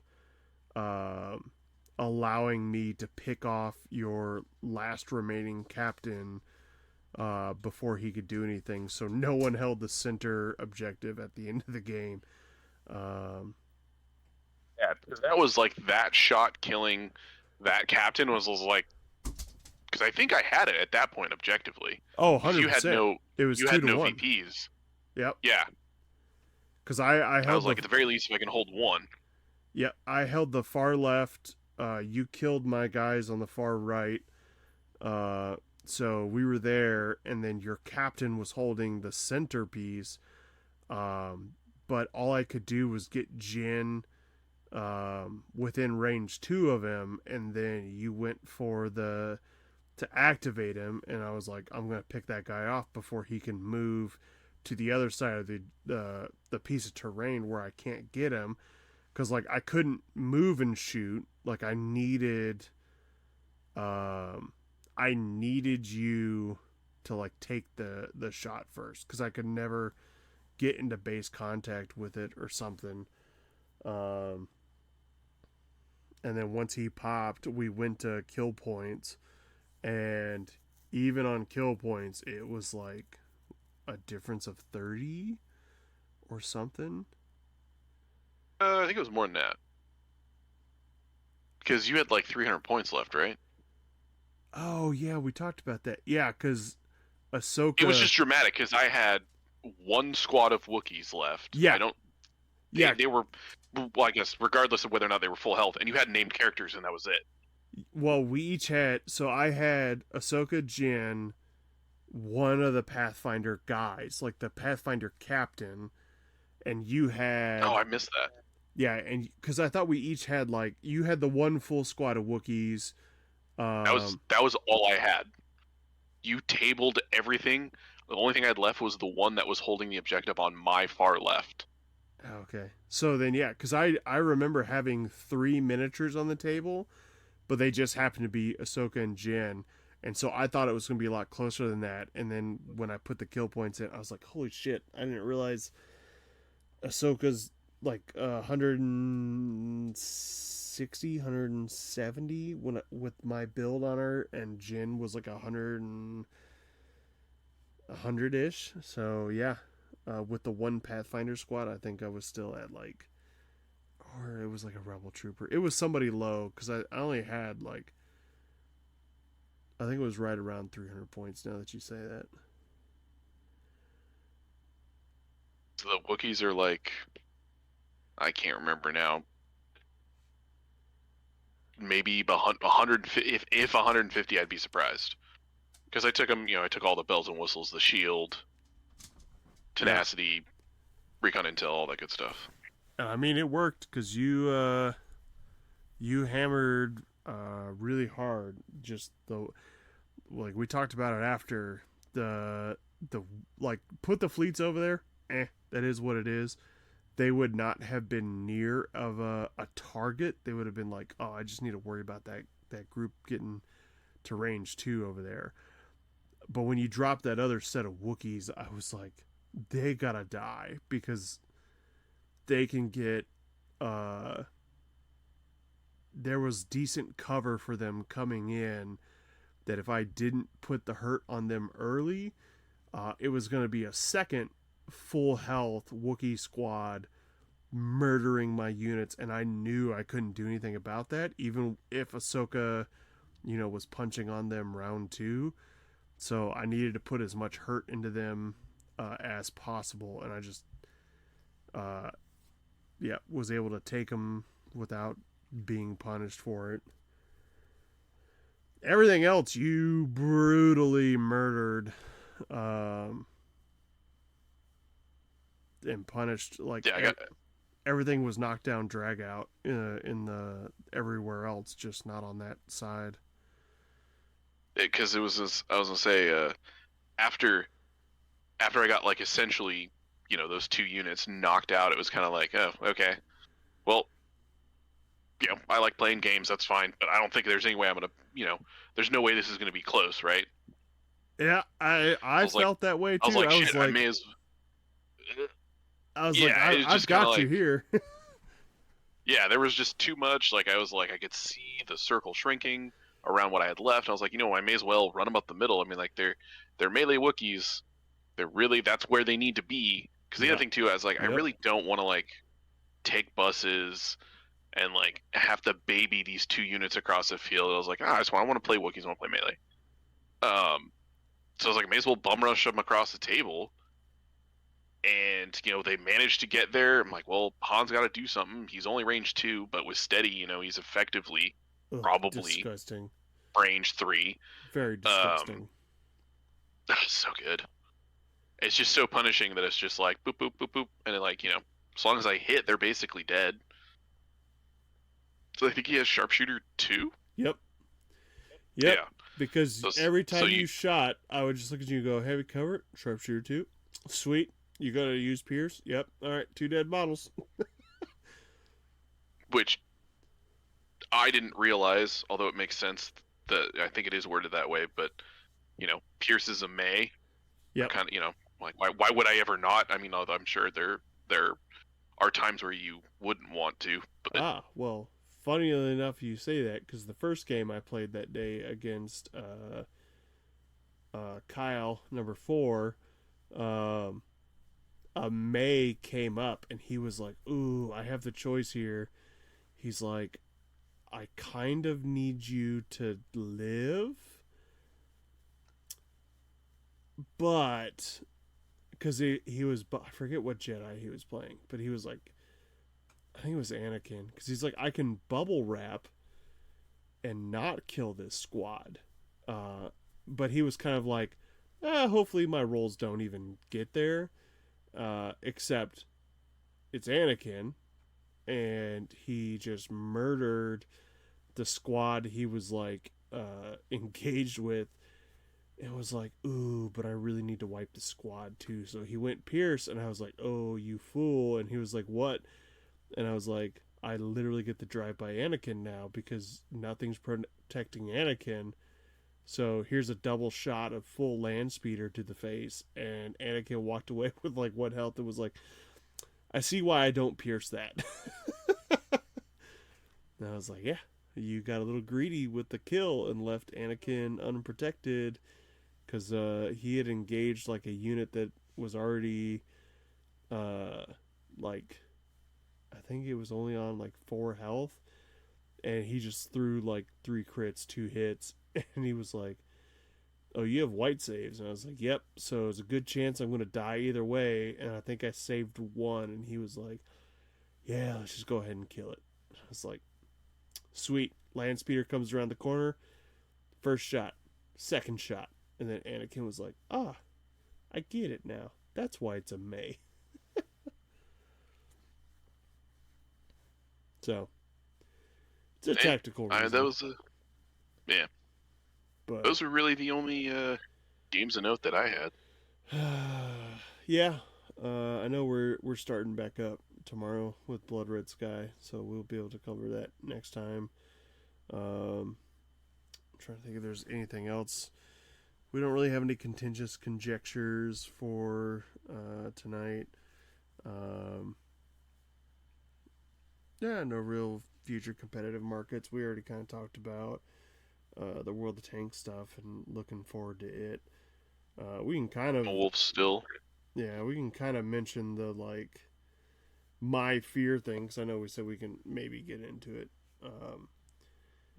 allowing me to pick off your last remaining captain before he could do anything, so no one held the center objective at the end of the game. Yeah, that was like that shot killing that captain was like, because I think I had it at that point objectively. Oh, 100%. You had no, it was you 2 had to no 1. VPs. Yep. Yeah. Because I held was like, at the very least, if I can hold 1. Yeah, I held the far left. You killed my guys on the far right. So we were there, and then your captain was holding the centerpiece. But all I could do was get Jyn within range 2 of him, and then you went for to activate him, and I was like, I'm gonna pick that guy off before he can move to the other side of the piece of terrain where I can't get him, because like I couldn't move and shoot. Like I needed you to like take the shot first, because I could never get into base contact with it or something. And then once he popped, we went to kill points, and even on kill points, it was like a difference of 30 or something. I think it was more than that. Because you had like 300 points left, right? Oh, yeah, we talked about that. Yeah, because Ahsoka... It was just dramatic, because I had 1 squad of Wookiees left. Yeah. They were, well, I guess, regardless of whether or not they were full health, and you had named characters, and that was it. Well, we each had... So I had Ahsoka, Jyn, one of the Pathfinder guys, like the Pathfinder captain, and you had... Oh, I missed that. Yeah, and because I thought we each had, like, you had the 1 full squad of Wookiees. That was all I had. You tabled everything. The only thing I had left was the one that was holding the objective on my far left. Okay. So then, yeah, because I remember having 3 miniatures on the table, but they just happened to be Ahsoka and Jyn. And so I thought it was going to be a lot closer than that. And then when I put the kill points in, I was like, holy shit, I didn't realize Ahsoka's like 160, 170 with my build on her, and Jyn was like 100 ish. So yeah, with the one Pathfinder squad, I think I was still at like, or it was like a Rebel Trooper. It was somebody low because I only had like, I think it was right around 300 points now that you say that. So the Wookiees are like, I can't remember now. Maybe 150. If 150, I'd be surprised. Because I took them, I took all the bells and whistles, the shield, tenacity, recon intel, all that good stuff. I mean, it worked because you hammered really hard. Just the like we talked about it after the like put the fleets over there. That is what it is. They would not have been near of a target. They would have been like, oh, I just need to worry about that group getting to range 2 over there. But when you drop that other set of Wookiees, I was like, they gotta die because they can get there was decent cover for them coming in, that if I didn't put the hurt on them early, it was going to be a second full health Wookiee squad murdering my units, and I knew I couldn't do anything about that, even if Ahsoka, was punching on them round 2. So I needed to put as much hurt into them as possible, and I just, was able to take them without being punished for it. Everything else you brutally murdered, um, and punished. Like, Yeah, I got everything was knocked down, drag out in the everywhere else, just not on that side. because it was. I was gonna say after I got like essentially those 2 units knocked out, it was kind of like, oh, okay, well, I like playing games, that's fine, but I don't think there's any way I'm gonna there's no way this is gonna be close, right? Yeah, I was like, felt that way too. I was like, I was shit, like, I may as I was like, yeah, it was I've just kind of got you like, here. yeah, there was just too much. Like I was like, I could see the circle shrinking around what I had left. I was like, I may as well run them up the middle. I mean, like they're melee Wookiees. They're really, that's where they need to be. Because the Yeah. other thing too, I was like, I Yep. really don't want to like take buses and like have to baby these 2 units across the field. I was like, I want to play Wookiees, I want to play melee. So I was like, I may as well bum rush them across the table. And they managed to get there. I'm like, well, Han's got to do something. He's only range 2, but with steady, he's effectively Ugh, probably disgusting. range 3. Very disgusting. So good. It's just so punishing that it's just like boop boop boop boop, and then like as long as I hit, they're basically dead. So I think he has sharpshooter 2. Yep. Yeah. Because So, every time so you shot, I would just look at you and go, heavy cover, sharpshooter 2. Sweet. You gotta use Pierce. Yep. Alright, 2 dead models. which I didn't realize, although it makes sense that I think it is worded that way, but Pierce is a May. Yep. Kind of, like why would I ever not? I mean, I'm sure there are times where you wouldn't want to, but Well, funny enough you say that, because the first game I played that day against Kyle, number 4, a May came up and he was like, ooh, I have the choice here. He's like, I kind of need you to live, but because he was, I forget what Jedi he was playing, but he was like, I think it was Anakin, because he's like, I can bubble wrap and not kill this squad. But he was kind of like, hopefully my rolls don't even get there. Except it's Anakin, and he just murdered the squad he was like engaged with. and was like, ooh, but I really need to wipe the squad too. So he went Pierce, and I was like, oh, you fool. And he was like, what? And I was like, I literally get to drive by Anakin now because nothing's protecting Anakin. So here's a double shot of full land speeder to the face, and Anakin walked away with like one health and was like, I see why I don't pierce that. And I was like, yeah, you got a little greedy with the kill and left Anakin unprotected because he had engaged like a unit that was already uh, like, I think it was only on like 4 health, and he just threw like 3 crits, 2 hits, and he was like, oh, you have white saves. And I was like, yep, so it's a good chance I'm going to die either way, and I think I saved 1. And he was like, yeah, let's just go ahead and kill it. I was like, sweet. Land speeder comes around the corner, first shot, second shot, and then Anakin was like, ah, I get it now. That's why it's a May. So it's a tactical reason. Yeah, but those were really the only games of note that I had. yeah, I know we're starting back up tomorrow with Blood Red Sky, so we'll be able to cover that next time. I'm trying to think if there's anything else. We don't really have any contentious conjectures for tonight. Yeah, no real future competitive markets. We already kind of talked about the World of Tanks stuff and looking forward to it. We can kind of Wolf still. Yeah, we can kind of mention the like my fear thing because I know we said we can maybe get into it.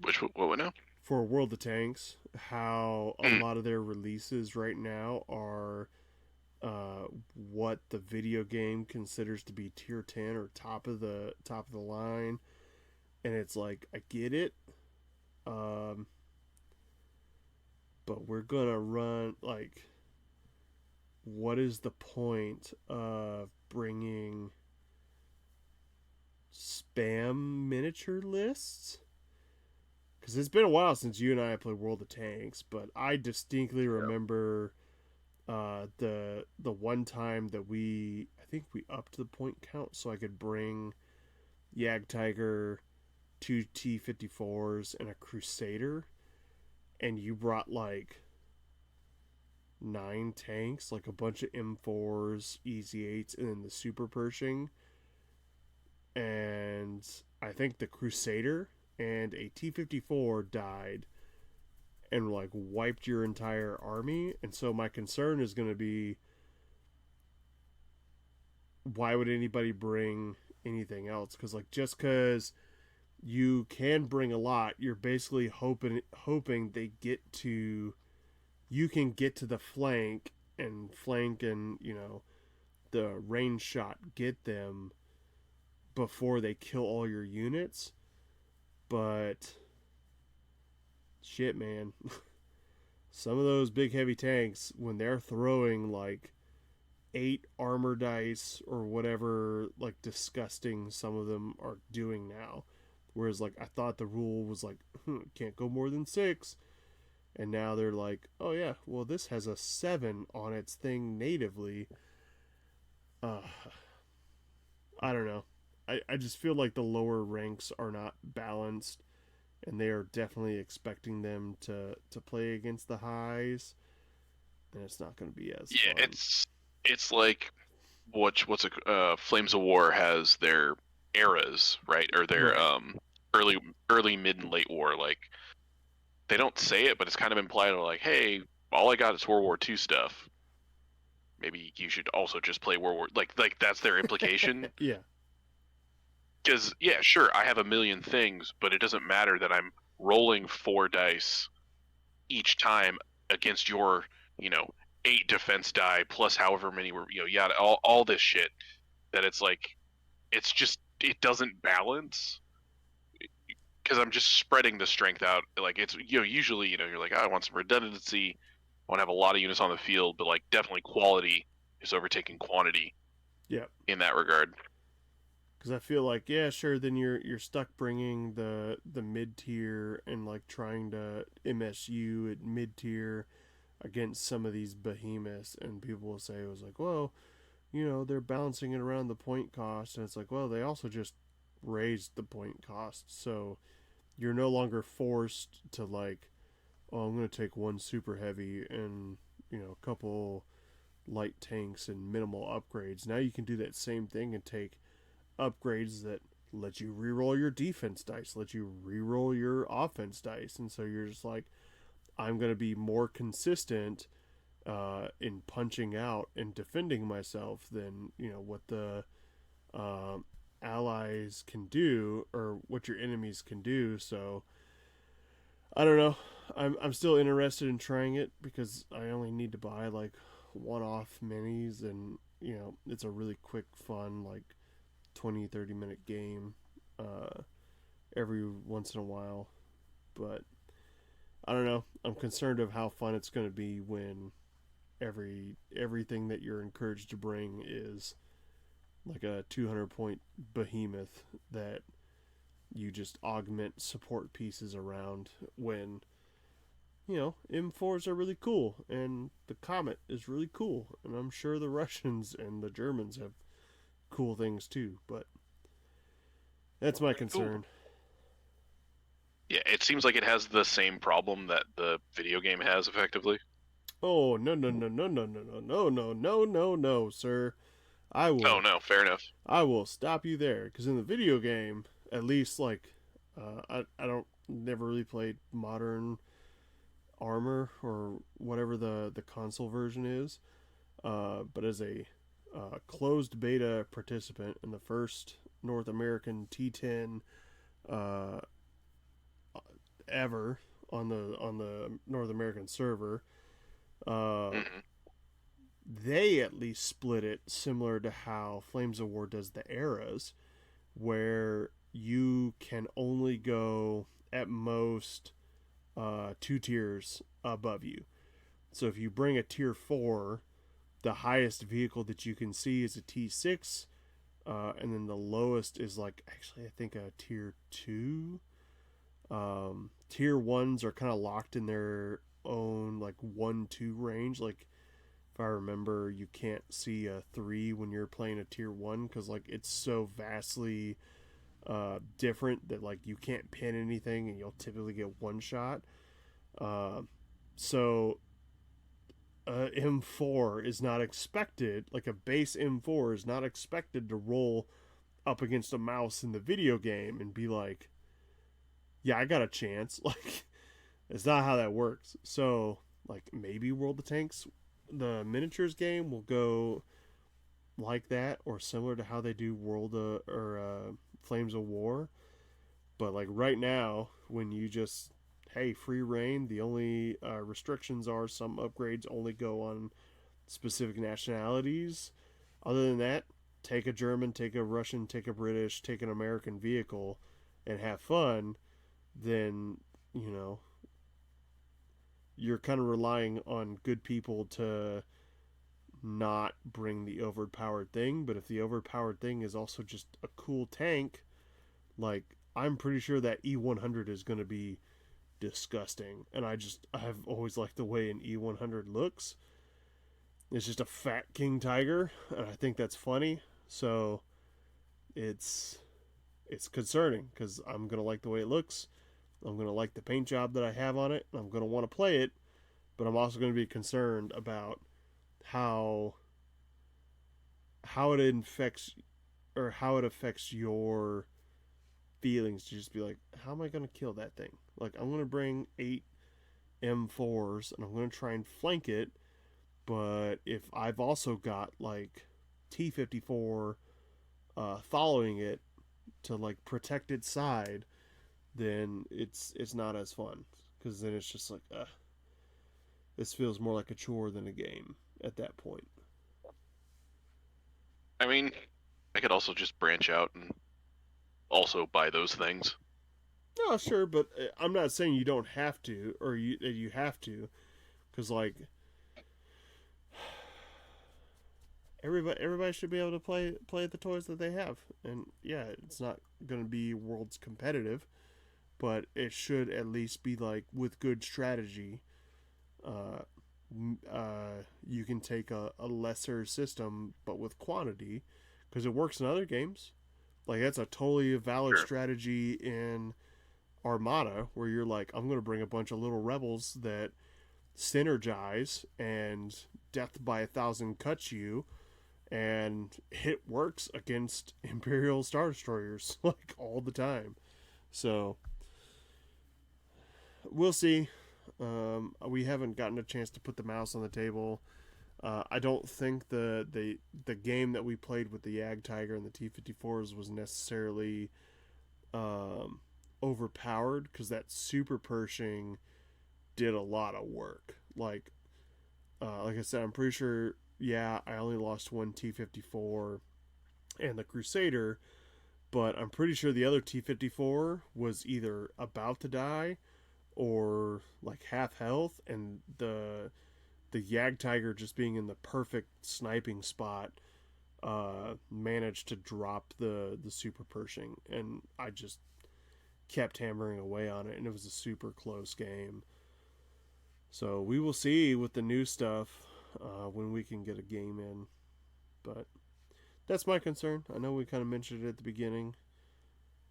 What now? For World of Tanks, how a lot of their releases right now are what the video game considers to be tier 10 or top of the line, and it's like I get it, but we're gonna run like, what is the point of bringing spam miniature lists? Because it's been a while since you and I played World of Tanks, but I distinctly remember the one time that I think we upped the point count so I could bring Yag Tiger, 2 T-54s, and a Crusader, and you brought like 9 tanks, like a bunch of M4s, Easy 8s, and then the Super Pershing. And I think the Crusader and a T-54 died and like wiped your entire army. And so my concern is going to be, why would anybody bring anything else? Because like, just because you can bring a lot, you're basically hoping they get to, you can get to the flank and the range shot get them before they kill all your units. But shit, man, some of those big heavy tanks, when they're throwing like 8 armor dice or whatever, like disgusting some of them are doing now, whereas like I thought the rule was like can't go more than 6, and now they're like, oh yeah, well this has a 7 on its thing natively. I don't know. I just feel like the lower ranks are not balanced, and they are definitely expecting them to play against the highs, and it's not going to be as fun. It's like Flames of War has their eras, right? Or their early, mid, and late war. Like, they don't say it, but it's kind of implied. Like, hey, all I got is World War II stuff. Maybe you should also just play World War. Like that's their implication. Yeah. Because yeah, sure, I have a million things, but it doesn't matter that I'm rolling 4 dice each time against your 8 defense die plus however many were yada all this shit. That it's like, it's just, it doesn't balance because I'm just spreading the strength out. Like, it's usually you're like, I want some redundancy, I want to have a lot of units on the field, but like definitely quality is overtaking quantity. Yeah. In that regard. Because I feel like, yeah, sure, then you're stuck bringing the mid tier and like trying to MSU at mid tier. against some of these behemoths, and people will say it was like, well, they're balancing it around the point cost, and it's like, well, they also just raised the point cost, so you're no longer forced to like, oh, I'm going to take one super heavy and a couple light tanks and minimal upgrades. Now you can do that same thing and take upgrades that let you reroll your defense dice, let you reroll your offense dice, and so you're just like, I'm going to be more consistent in punching out and defending myself than what the allies can do or what your enemies can do. So I don't know. I'm still interested in trying it because I only need to buy like one-off minis, and it's a really quick, fun, like 20-30 minute game every once in a while. But I don't know. I'm concerned of how fun it's going to be when everything that you're encouraged to bring is like a 200 point behemoth that you just augment support pieces around, when M4s are really cool and the Comet is really cool, and I'm sure the Russians and the Germans have cool things too, but that's my concern. Yeah, it seems like it has the same problem that the video game has, effectively. Oh, no, no, no, no, no, no, no, no, no, no, no, no, sir. I will. Oh, no, fair enough. I will stop you there, because in the video game, at least, like, I don't never really played Modern Armor or whatever the console version is, but as a closed beta participant in the first North American T10 ever on the North American server, Mm-hmm. they at least split it similar to how Flames of War does the eras, where you can only go at most 2 tiers above you. So if you bring a tier 4, the highest vehicle that you can see is a T6, and then the lowest is like, actually I think a tier 2. Tier 1s are kind of locked in their own like 1-2 range. Like if I remember, you can't see a 3 when you're playing a tier 1 because like it's so vastly different that like you can't pin anything and you'll typically get one shot. So M4 is not expected, like a base M4 is not expected to roll up against a mouse in the video game and be like, yeah, I got a chance. Like, it's not how that works. So, like, maybe World of Tanks, the miniatures game, will go like that or similar to how they do Flames of War. But, like, right now, when you just, hey, free reign, the only restrictions are some upgrades only go on specific nationalities. Other than that, take a German, take a Russian, take a British, take an American vehicle and have fun. Then you're kind of relying on good people to not bring the overpowered thing. But if the overpowered thing is also just a cool tank, like I'm pretty sure that E100 is going to be disgusting. And I've always liked the way an E100 looks. It's just a fat King Tiger, and I think that's funny. So it's concerning because I'm going to like the way it looks. I'm going to like the paint job that I have on it. I'm going to want to play it, but I'm also going to be concerned about how it affects your feelings to just be like, how am I going to kill that thing? Like, I'm going to bring 8 M4s and I'm going to try and flank it, but if I've also got like T-54 following it to like protect its side, then it's not as fun because then it's just like, this feels more like a chore than a game at that point. I mean, I could also just branch out and also buy those things. No, sure, but I'm not saying you don't have to or you have to, because like everybody should be able to play the toys that they have, and yeah, it's not going to be worlds competitive, but it should at least be like with good strategy, you can take a lesser system but with quantity because it works in other games. Like that's a totally valid Sure. strategy in Armada where you're like, I'm going to bring a bunch of little rebels that synergize and death by a thousand cuts you, and it works against Imperial Star Destroyers like all the time. So we'll see. We haven't gotten a chance to put the mouse on the table. I don't think the game that we played with the Yag Tiger and the T-54s was necessarily um, overpowered because that super Pershing did a lot of work. Like I said, I'm pretty sure. Yeah, I only lost one T-54 and the Crusader, but I'm pretty sure the other T-54 was either about to die or like half health, and the Yag Tiger just being in the perfect sniping spot managed to drop the super Pershing, and I just kept hammering away on it, and it was a super close game. So we will see with the new stuff when we can get a game in, but that's my concern. I know we kind of mentioned it at the beginning.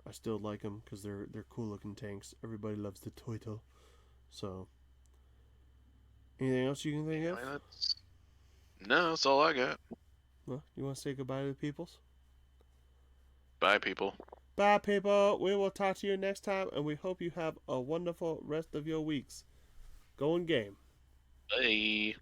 I still like them because they're cool looking tanks. Everybody loves the Toito. So, anything else you can think of? Anyway, no, that's all I got. Well, you want to say goodbye to the peoples? Bye, people. Bye, people. We will talk to you next time, and we hope you have a wonderful rest of your weeks. Go in game. Bye.